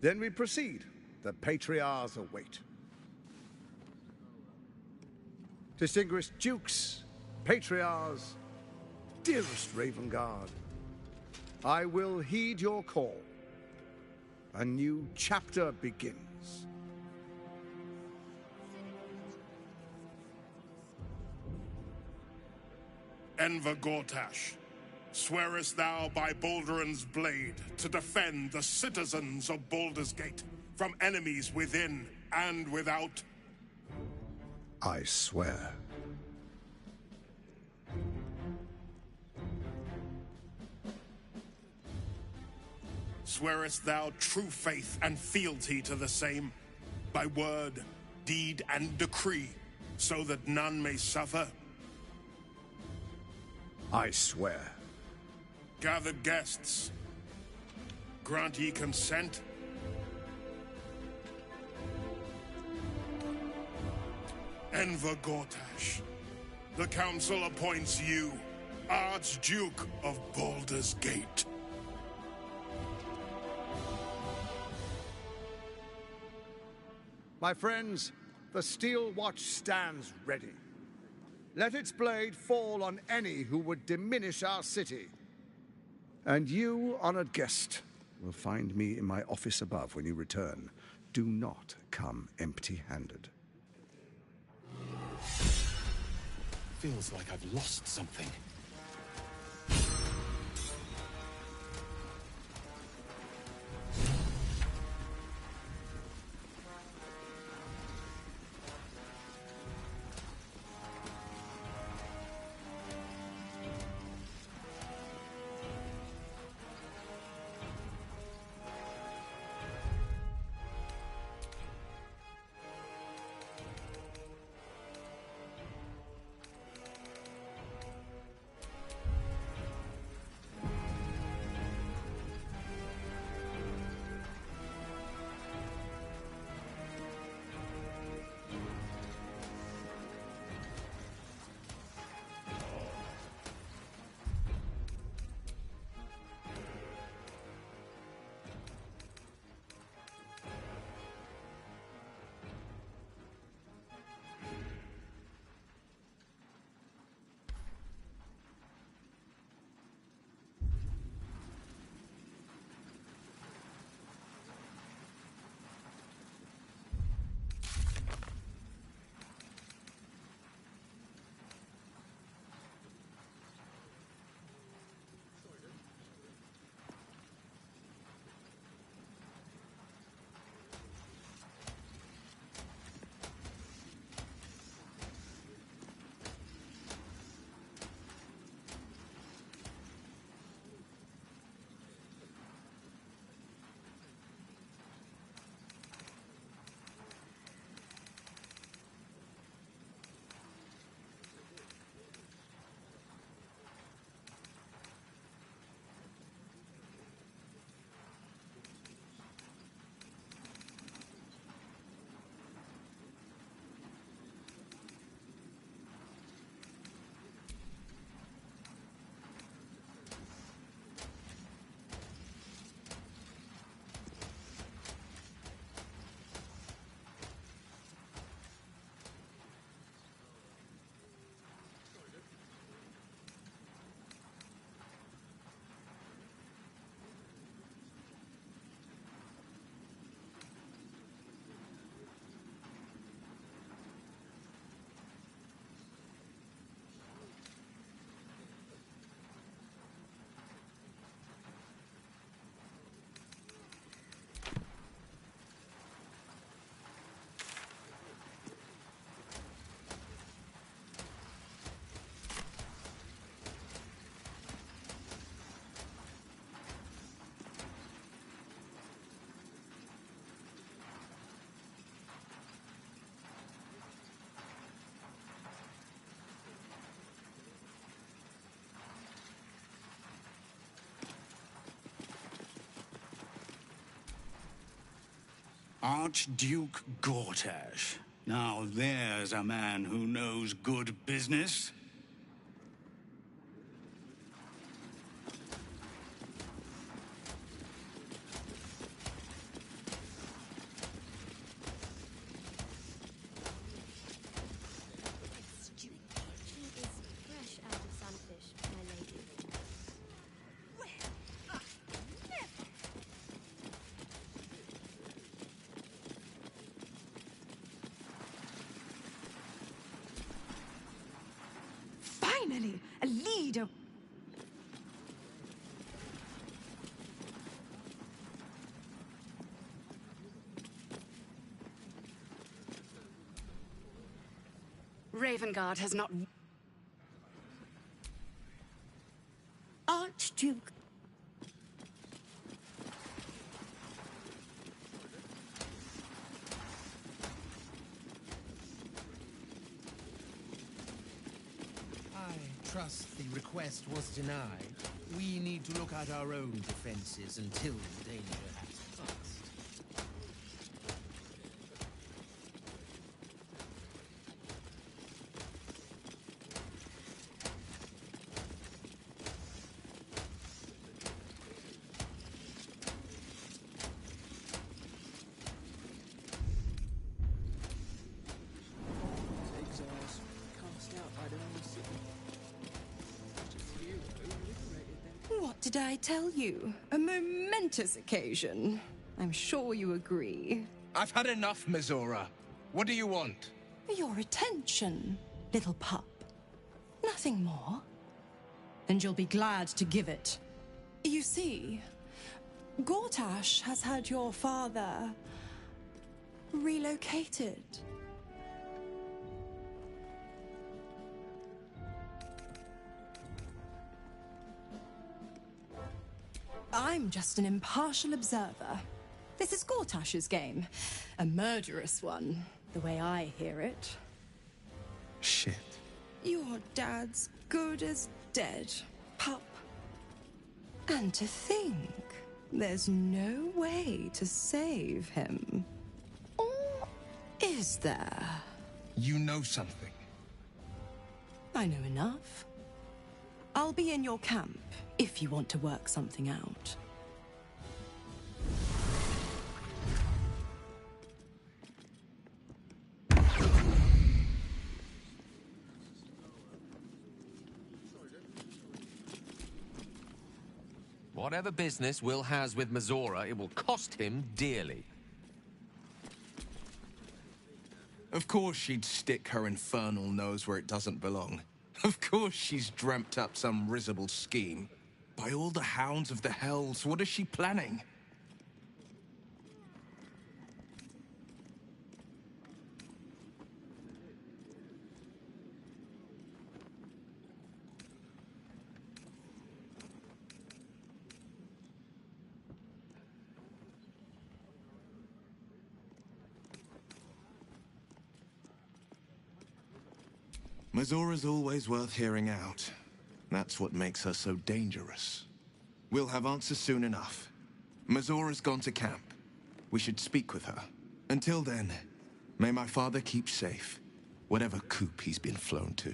Then we proceed. The Patriarchs await. Distinguished Dukes, Patriarchs, dearest Ravengard, I will heed your call. A new chapter begins. Enver Gortash, swearest thou by Balduran's blade to defend the citizens of Baldur's Gate from enemies within and without? I swear. Swearest thou true faith and fealty to the same, by word, deed, and decree, so that none may suffer? I swear. Gathered guests, grant ye consent? Enver Gortash, the Council appoints you Archduke of Baldur's Gate. My friends, the Steel Watch stands ready. Let its blade fall on any who would diminish our city. And you, honored guest, will find me in my office above when you return. Do not come empty-handed. Feels like I've lost something. Archduke Gortash. Now there's a man who knows good business. Finally, a leader. Ravengard has not... Archduke. I trust the request was denied. We need to look at our own defenses until the danger has passed. What did I tell you? A momentous occasion. I'm sure you agree. I've had enough, Mizora. What do you want? Your attention, little pup. Nothing more. And you'll be glad to give it. You see, Gortash has had your father relocated. I'm just an impartial observer. This is Gortash's game. A murderous one, the way I hear it. Shit. Your dad's good as dead, pup. And to think, there's no way to save him. Or is there? You know something. I know enough. I'll be in your camp if you want to work something out. Whatever business Will has with Mizora, it will cost him dearly. Of course she'd stick her infernal nose where it doesn't belong. Of course she's dreamt up some risible scheme. By all the hounds of the hells, what is she planning? Mizora's always worth hearing out. That's what makes her so dangerous. We'll have answers soon enough. Mizora's gone to camp. We should speak with her. Until then, may my father keep safe, whatever coop he's been flown to.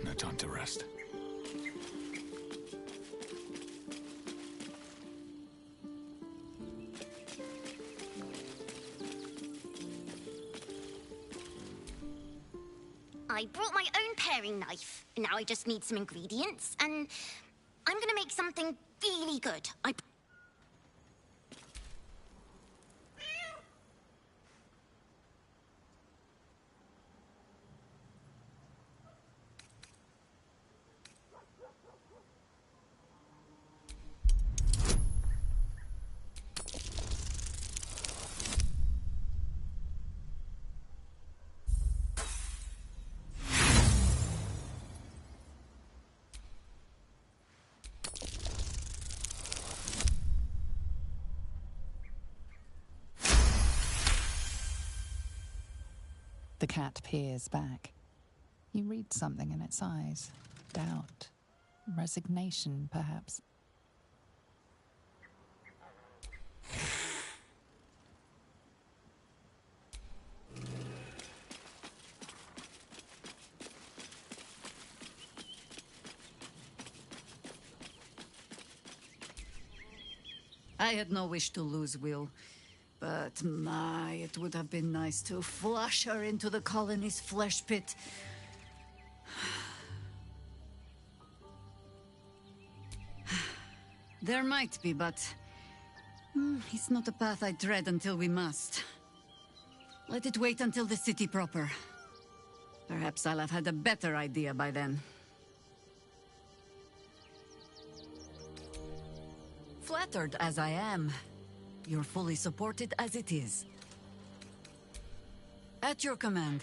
No time to rest. I brought my own paring knife. Now I just need some ingredients, and I'm gonna make something really good. The cat peers back. You read something in its eyes. Doubt. Resignation, perhaps. I had no wish to lose Will. But my, it would have been nice to flush her into the colony's flesh pit. There might be, but it's not a path I tread until we must. Let it wait until the city proper. Perhaps I'll have had a better idea by then. Flattered as I am, you're fully supported as it is. At your command.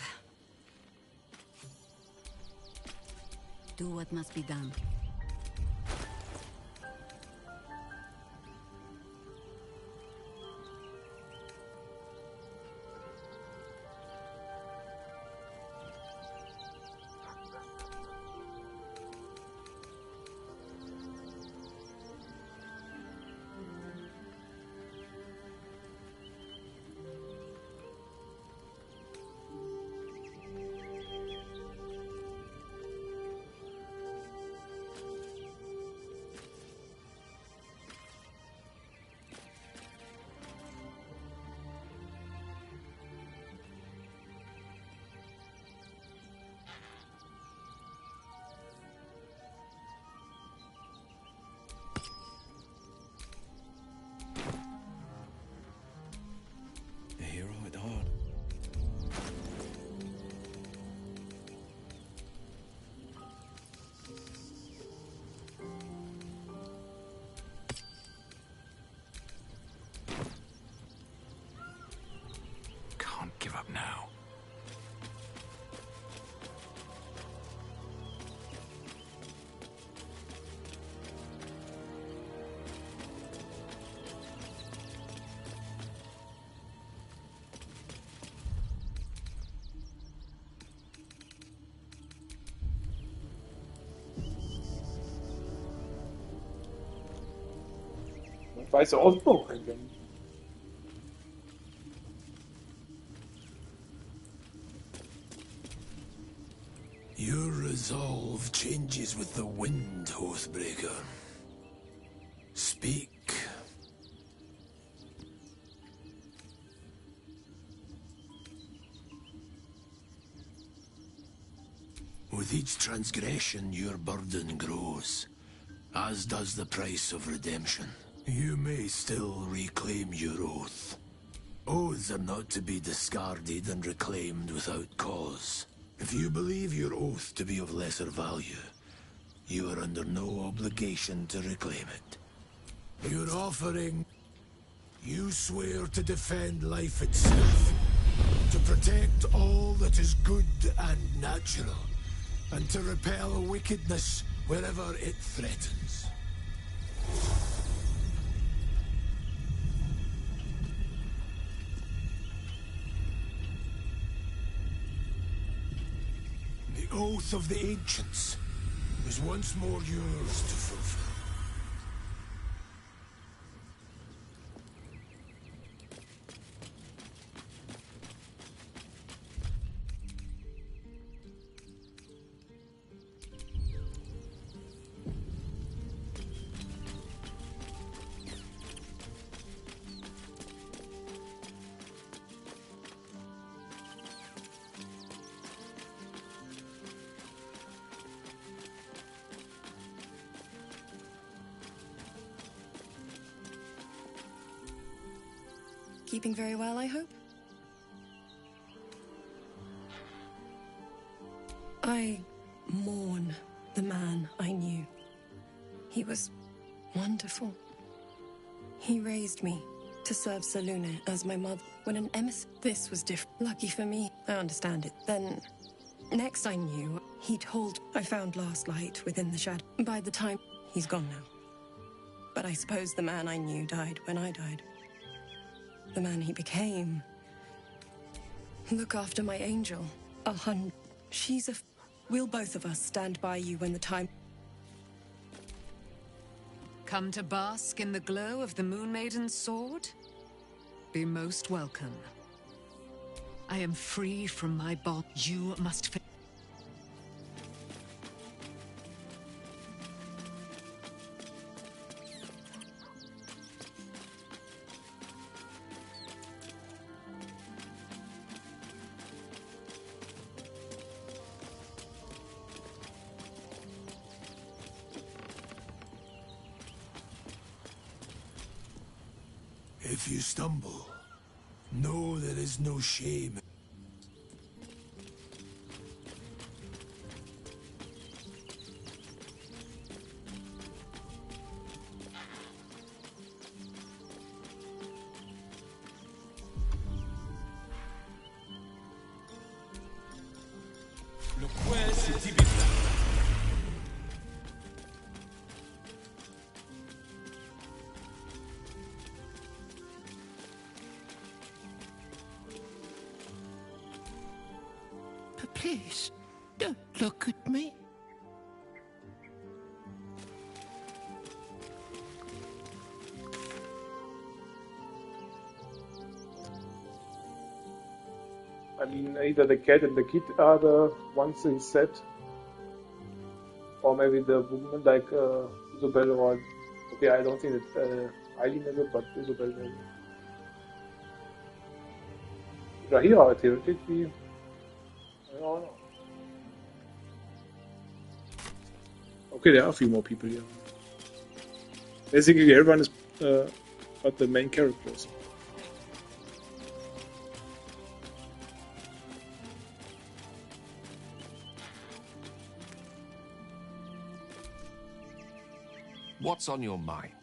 Do what must be done. A hero at heart. give up now. Weiße Ausbruch eingegangen. Your resolve changes with the wind, Oathbreaker. Speak. With each transgression, your burden grows, as does the price of redemption. You may still reclaim your oath. Oaths are not to be discarded and reclaimed without cause. If you believe your oath to be of lesser value, you are under no obligation to reclaim it. Your offering, you swear to defend life itself, to protect all that is good and natural, and to repel wickedness wherever it threatens. The oath of the ancients is once more yours to fulfill. Keeping very well, I hope? I mourn the man I knew. He was wonderful. He raised me to serve Selune as my mother. When an emissary, this was different. Lucky for me, I understand it. Then, next I knew, he told I found last light within the shadow. By the time, he's gone now. But I suppose the man I knew died when I died. The man he became. Look after my angel. She's a... We'll both of us stand by you when the time... Come to bask in the glow of the Moon Maiden's sword? Be most welcome. I am free from my bond. You must... If you stumble, know there is no shame. Please, don't look at me. I mean, either the cat and the kid are the ones he said, or maybe the woman like Isabel or... Okay, I don't think that Eileen is it, but Isabel maybe. Oder hier, aber theoretically... I don't know. Okay, there are a few more people here. Basically, everyone is but the main characters. What's on your mind?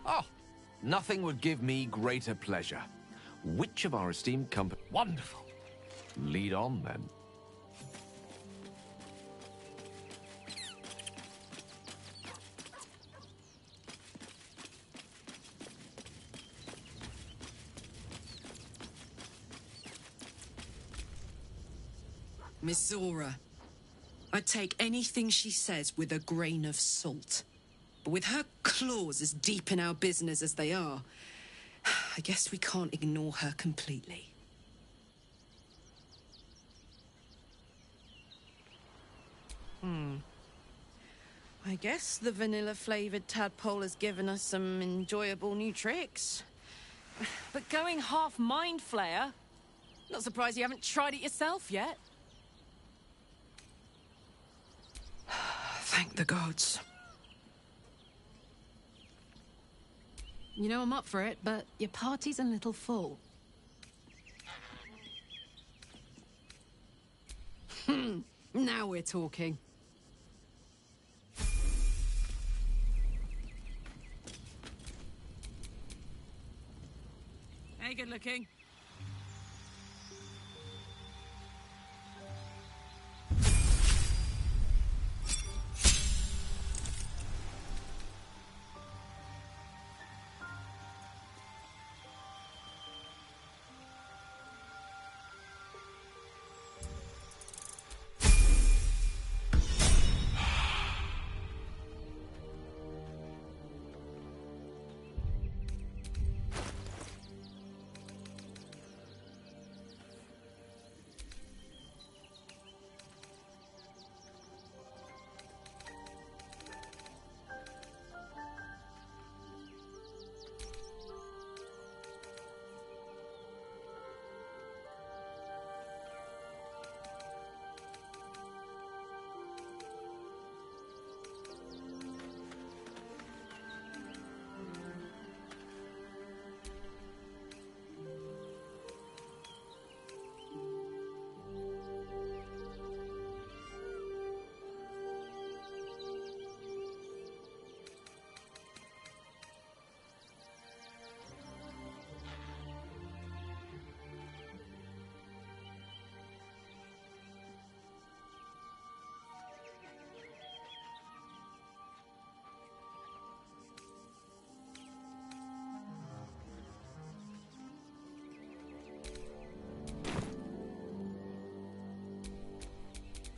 Oh, nothing would give me greater pleasure. Which of our esteemed company... Wonderful. Lead on, then. Miss Zora, I'd take anything she says with a grain of salt. But with her claws as deep in our business as they are, I guess we can't ignore her completely. I guess the vanilla-flavored tadpole has given us some enjoyable new tricks. But going half Mind Flayer? Not surprised you haven't tried it yourself yet. Thank the gods. You know I'm up for it, but your party's a little full. Now we're talking. Hey, good looking.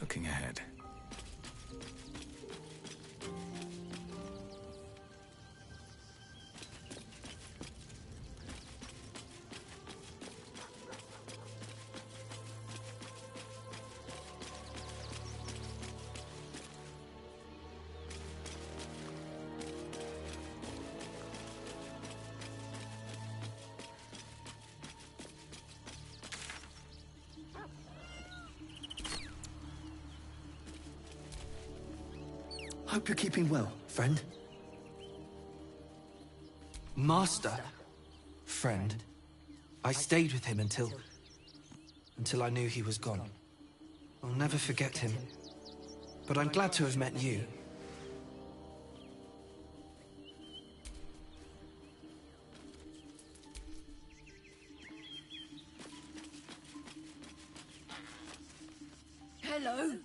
Looking ahead. Hope you're keeping well, friend. Master. Friend. I stayed with him until I knew he was gone. I'll never forget him. But I'm glad to have met you. Hello.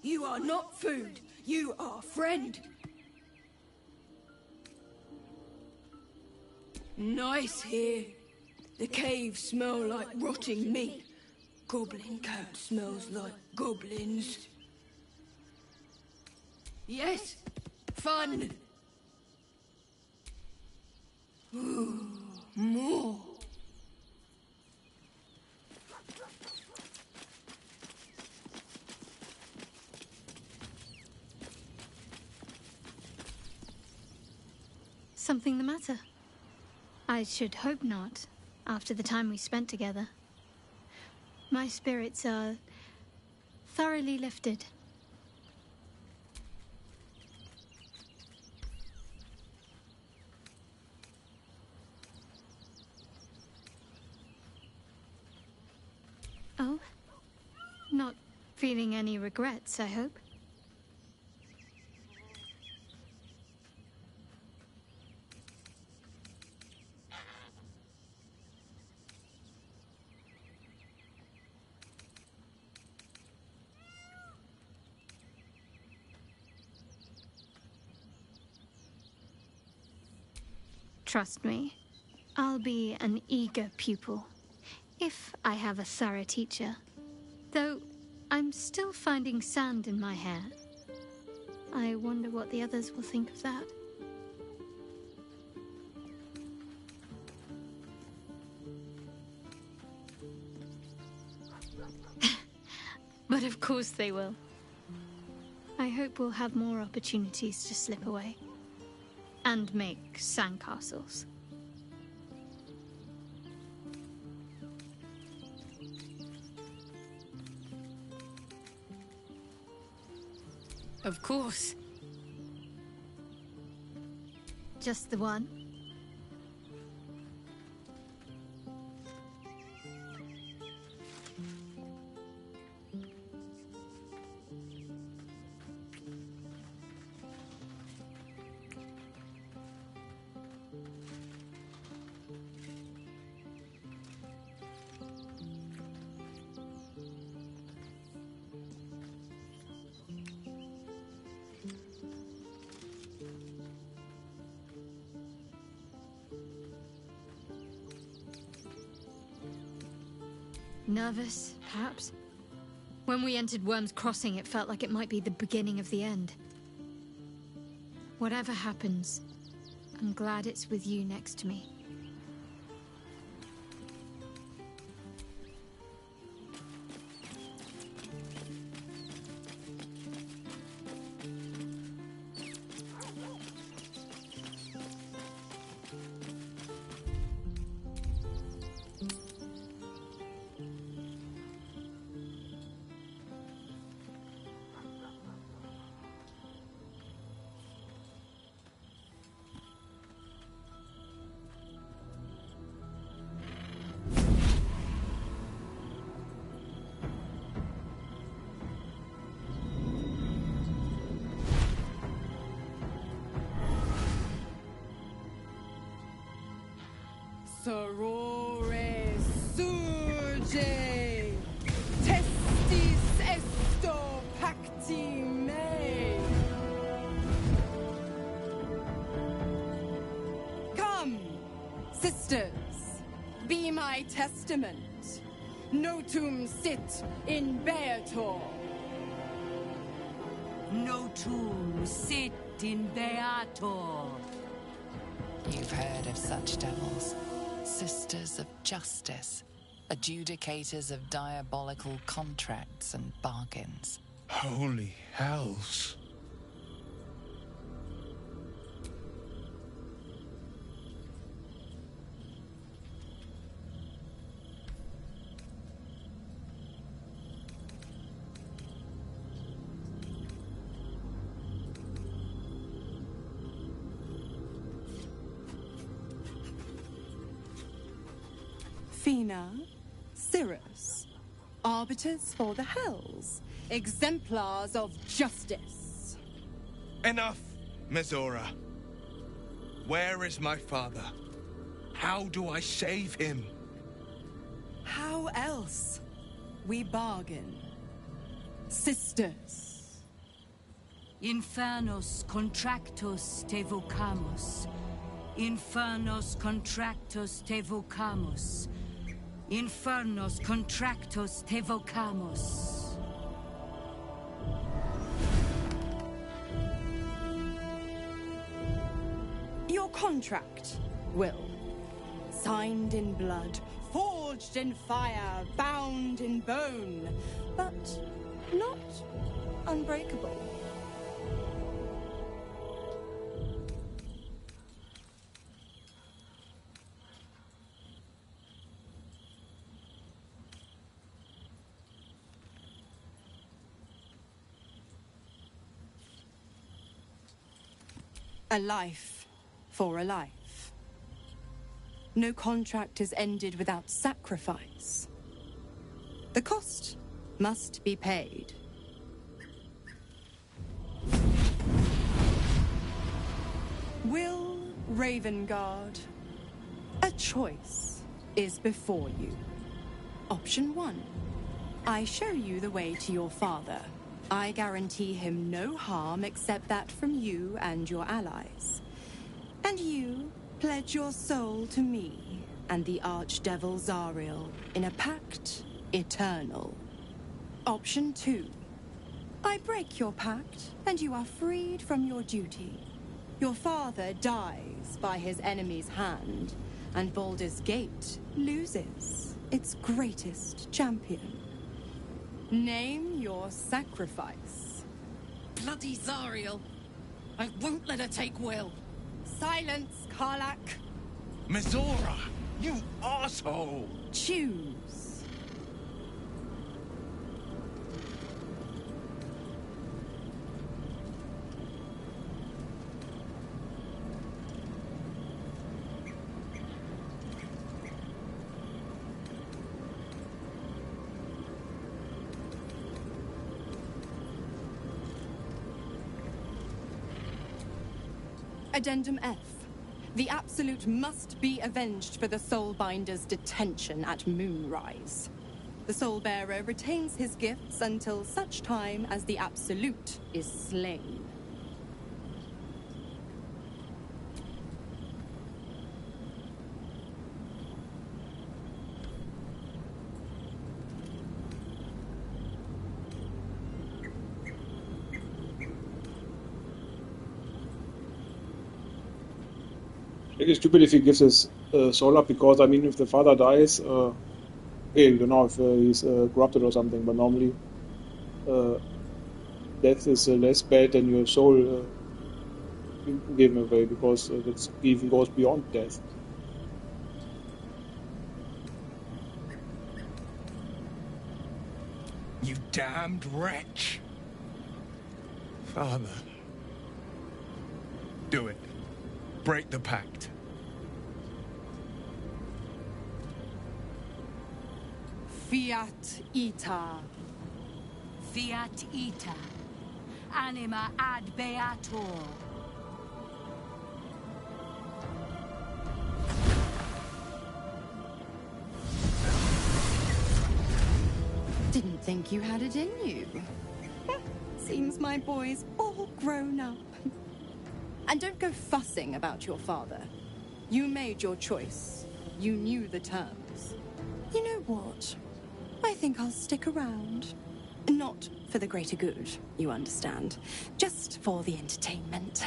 You are not food. You are friend. Nice here. The caves smell like rotting meat. Goblin camp smells like goblins. Yes, fun. Ooh, more. Something the matter? I should hope not, after the time we spent together. My spirits are thoroughly lifted. Oh? Not feeling any regrets, I hope? Trust me, I'll be an eager pupil, if I have a thorough teacher. Though, I'm still finding sand in my hair. I wonder what the others will think of that. But of course they will. I hope we'll have more opportunities to slip away. And make sandcastles. Of course. Just the one? Nervous, perhaps? When we entered Worm's Crossing, it felt like it might be the beginning of the end. Whatever happens, I'm glad it's with you next to me. Sorore surge, testis esto pacti me. Come, sisters, be my testament. Notum sit in Beator. Notum sit in Beator. You've heard of such devils. Sisters of justice, adjudicators of diabolical contracts and bargains. Holy hells. Fina, Cirrus, arbiters for the hells, exemplars of justice. Enough, Mizora. Where is my father? How do I save him? How else? We bargain. Sisters. Infernos contractus te vocamus. Infernos contractus te vocamus. Infernos contractus te vocamus. Your contract, Will. Signed in blood, forged in fire, bound in bone, but not unbreakable. A life for a life. No contract is ended without sacrifice. The cost must be paid. Will Ravengard, a choice is before you. Option 1. I show you the way to your father. I guarantee him no harm except that from you and your allies. And you Pledge your soul to me and the Archdevil Zariel in a pact eternal. Option 2. I break your pact, and you are freed from your duty. Your father dies by his enemy's hand, and Baldur's Gate loses its greatest champion. Name your sacrifice. Bloody Zariel! I won't let her take Will. Silence, Karlak. Mizora, you asshole! Choose. Addendum F. The Absolute must be avenged for the Soulbinder's detention at Moonrise. The Soulbearer retains his gifts until such time as the Absolute is slain. It's stupid if he gives his soul up, because, I mean, if the father dies, you don't know if he's corrupted or something, but normally death is less bad than your soul given away, because it even goes beyond death. You damned wretch! Father. Do it. Break the pact. Fiat Ita. Fiat Ita. Anima ad beator. Didn't think you had it in you. Seems my boy's all grown up. And don't go fussing about your father. You made your choice. You knew the terms. You know what? I think I'll stick around. Not for the greater good, you understand. Just for the entertainment.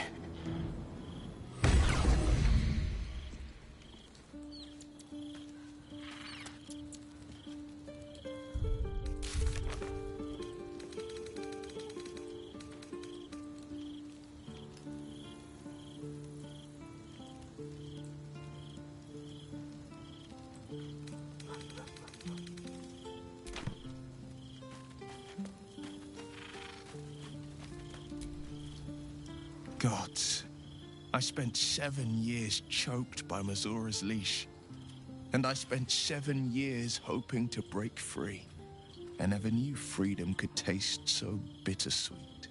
Gods, I spent 7 years choked by Mazora's leash. And I spent 7 years hoping to break free. I never knew freedom could taste so bittersweet.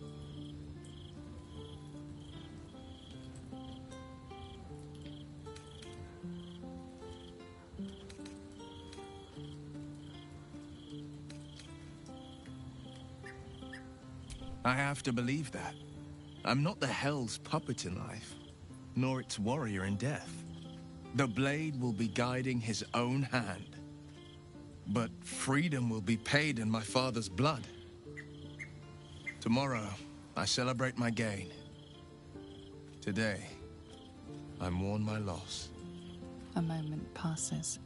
I have to believe that. I'm not the Hell's puppet in life, nor its warrior in death. The blade will be guiding his own hand. But freedom will be paid in my father's blood. Tomorrow, I celebrate my gain. Today, I mourn my loss. A moment passes.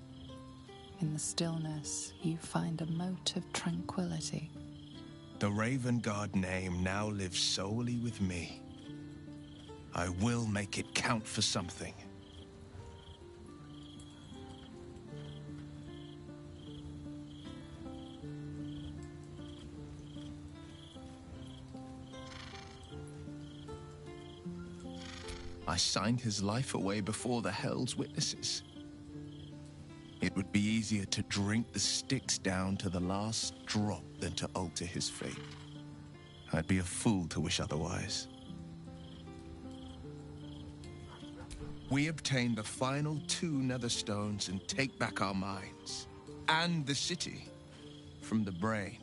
In the stillness, you find a mote of tranquility. The Raven Guard name now lives solely with me. I will make it count for something. I signed his life away before the Hell's witnesses. It would be easier to drink the Styx down to the last drop than to alter his fate. I'd be a fool to wish otherwise. We obtain the final 2 Netherstones and take back our minds. And the city from the brain.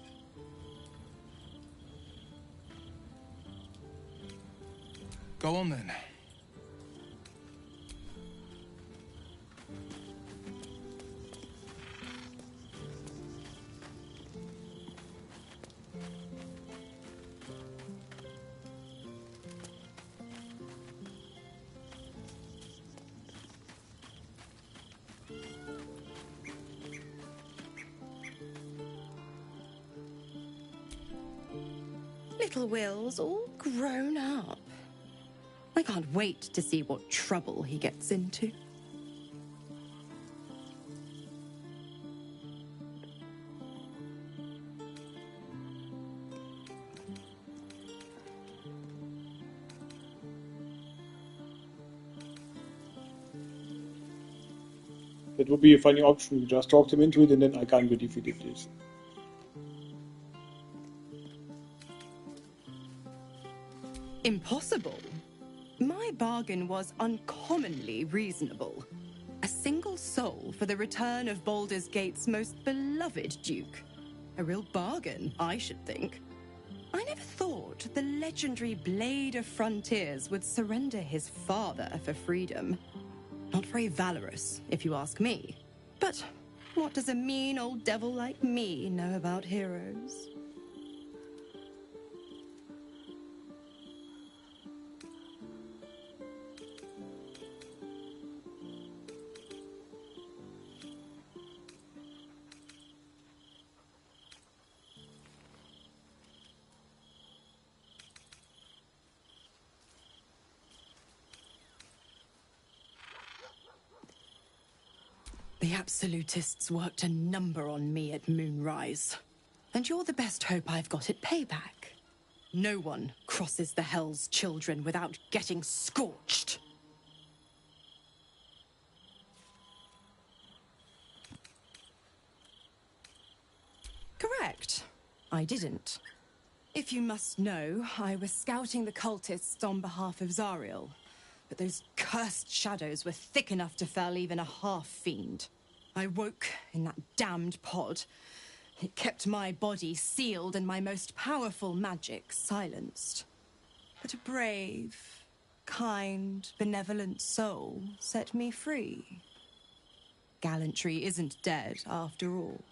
Go on then. little Will's all grown up. I can't wait to see what trouble he gets into. That would be a funny option. Just talked him into it and then I can't be defeated, this. Impossible. My bargain was uncommonly reasonable. A single soul for the return of Baldur's Gate's most beloved duke. A real bargain, I should think. I never thought the legendary Blade of Frontiers would surrender his father for freedom. Not very valorous, if you ask me. But what does a mean old devil like me know about heroes? The Absolutists worked a number on me at Moonrise. And you're the best hope I've got at payback. No one crosses the Hell's Children without getting scorched. Correct. I didn't. If you must know, I was scouting the cultists on behalf of Zariel. But those cursed shadows were thick enough to fell even a half-fiend. I woke in that damned pod. It kept my body sealed and my most powerful magic silenced. But a brave, kind, benevolent soul set me free. Gallantry isn't dead after all.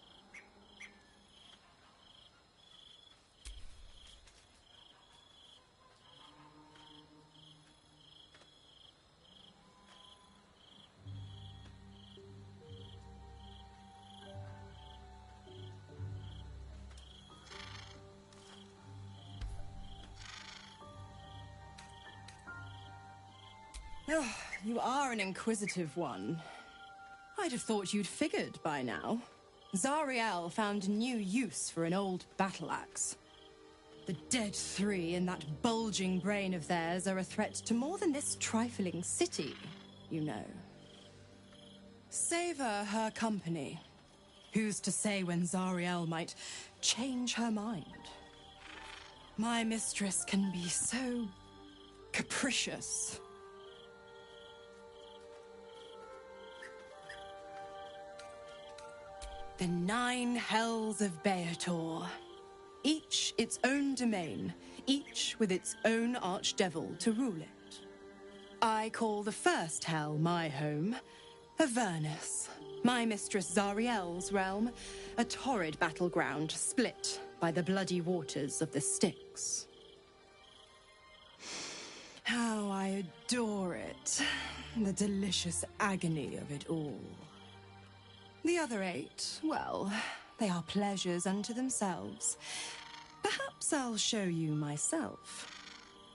Oh, you are an inquisitive one. I'd have thought you'd figured by now. Zariel found a new use for an old battle axe. The dead three in that bulging brain of theirs are a threat to more than this trifling city, you know. Savor her company. Who's to say when Zariel might change her mind? My mistress can be so capricious. The 9 hells of Beator. Each its own domain, each with its own archdevil to rule it. I call the first hell my home, Avernus, my mistress Zariel's realm, a torrid battleground split by the bloody waters of the Styx. How I adore it, the delicious agony of it all. The other 8, well, they are pleasures unto themselves. Perhaps I'll show you myself,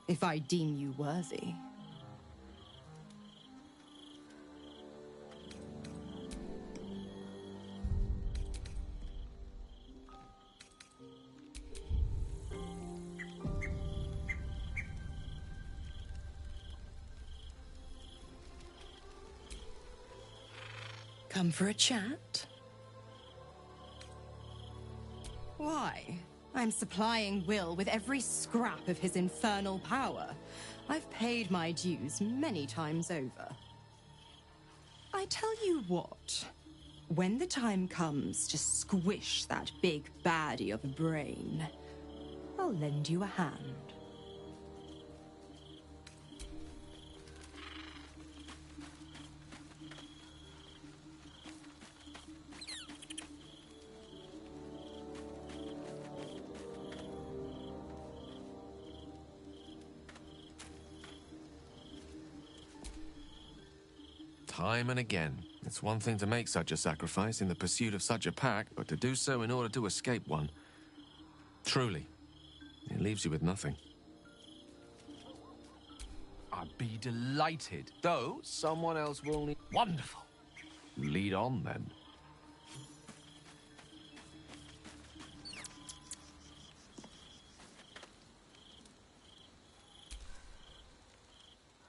if I deem you worthy. Come for a chat? Why? I'm supplying Will with every scrap of his infernal power. I've paid my dues many times over. I tell you what, when the time comes to squish that big baddie of a brain, I'll lend you a hand. Time and again. It's one thing to make such a sacrifice in the pursuit of such a pack, but to do so in order to escape one. Truly, It leaves you with nothing. I'd be delighted, though someone else will need... Wonderful. Lead on, then.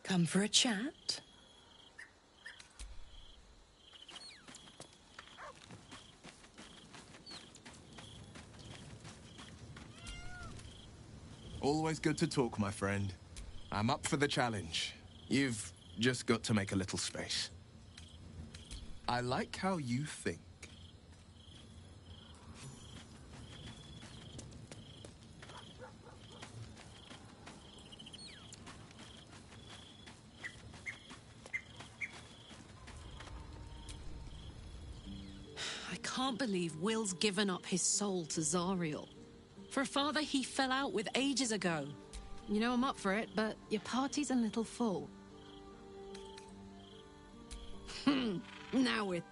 Come for a chat? Always good to talk, my friend. I'm up for the challenge. You've just got to make a little space. I like how you think. I can't believe Will's given up his soul to Zariel. For a father he fell out with ages ago. You know I'm up for it, but your party's a little full. Now we're...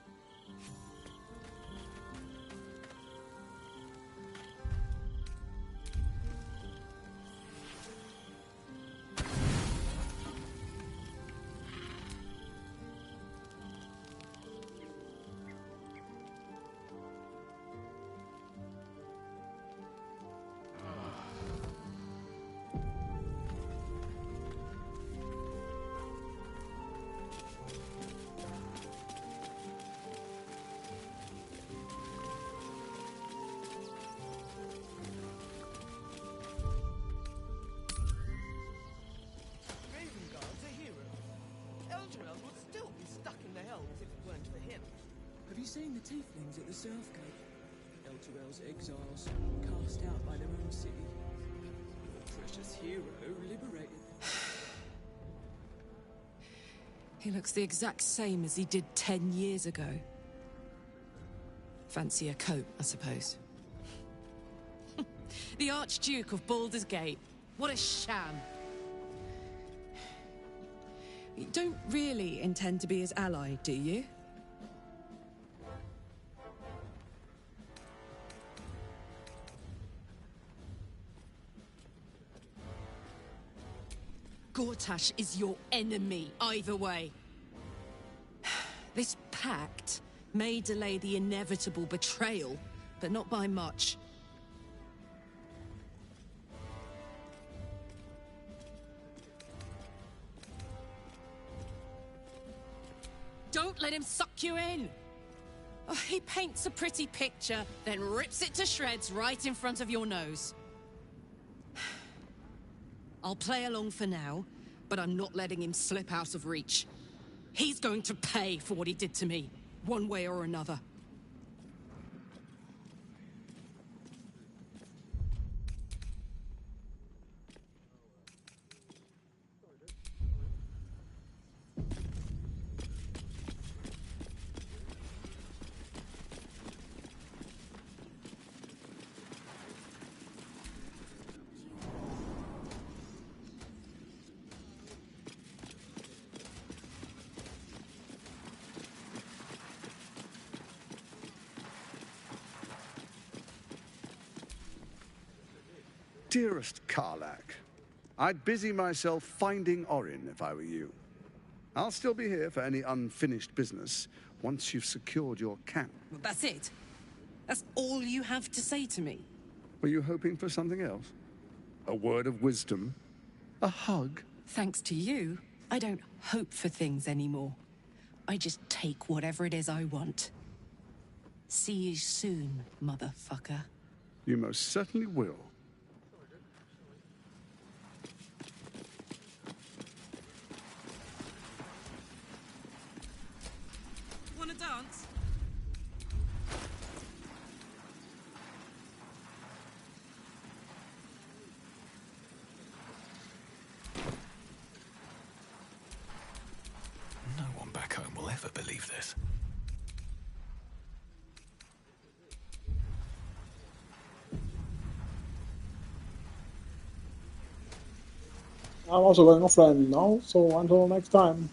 Have you seen the tieflings at the Southgate? Elturel's exiles, cast out by their own city. Your precious hero liberated them. He looks the exact same as he did 10 years ago. Fancy a coat, I suppose. The Archduke of Baldur's Gate. What a sham. You don't really intend to be his ally, do you? Gortash is your enemy, either way. This pact may delay the inevitable betrayal, but not by much. Don't let him suck you in! Oh, he paints a pretty picture, then rips it to shreds right in front of your nose. I'll play along for now, but I'm not letting him slip out of reach. He's going to pay for what he did to me, one way or another. Dearest Karlak, I'd busy myself finding Orin if I were you. I'll still be here for any unfinished business once you've secured your camp. Well, that's it. That's all you have to say to me. Were you hoping for something else? A word of wisdom? A hug? Thanks to you, I don't hope for things anymore. I just take whatever it is I want. See you soon, motherfucker. You most certainly will. Wanna dance? No one back home will ever believe this. I'm also going offline now, so until next time.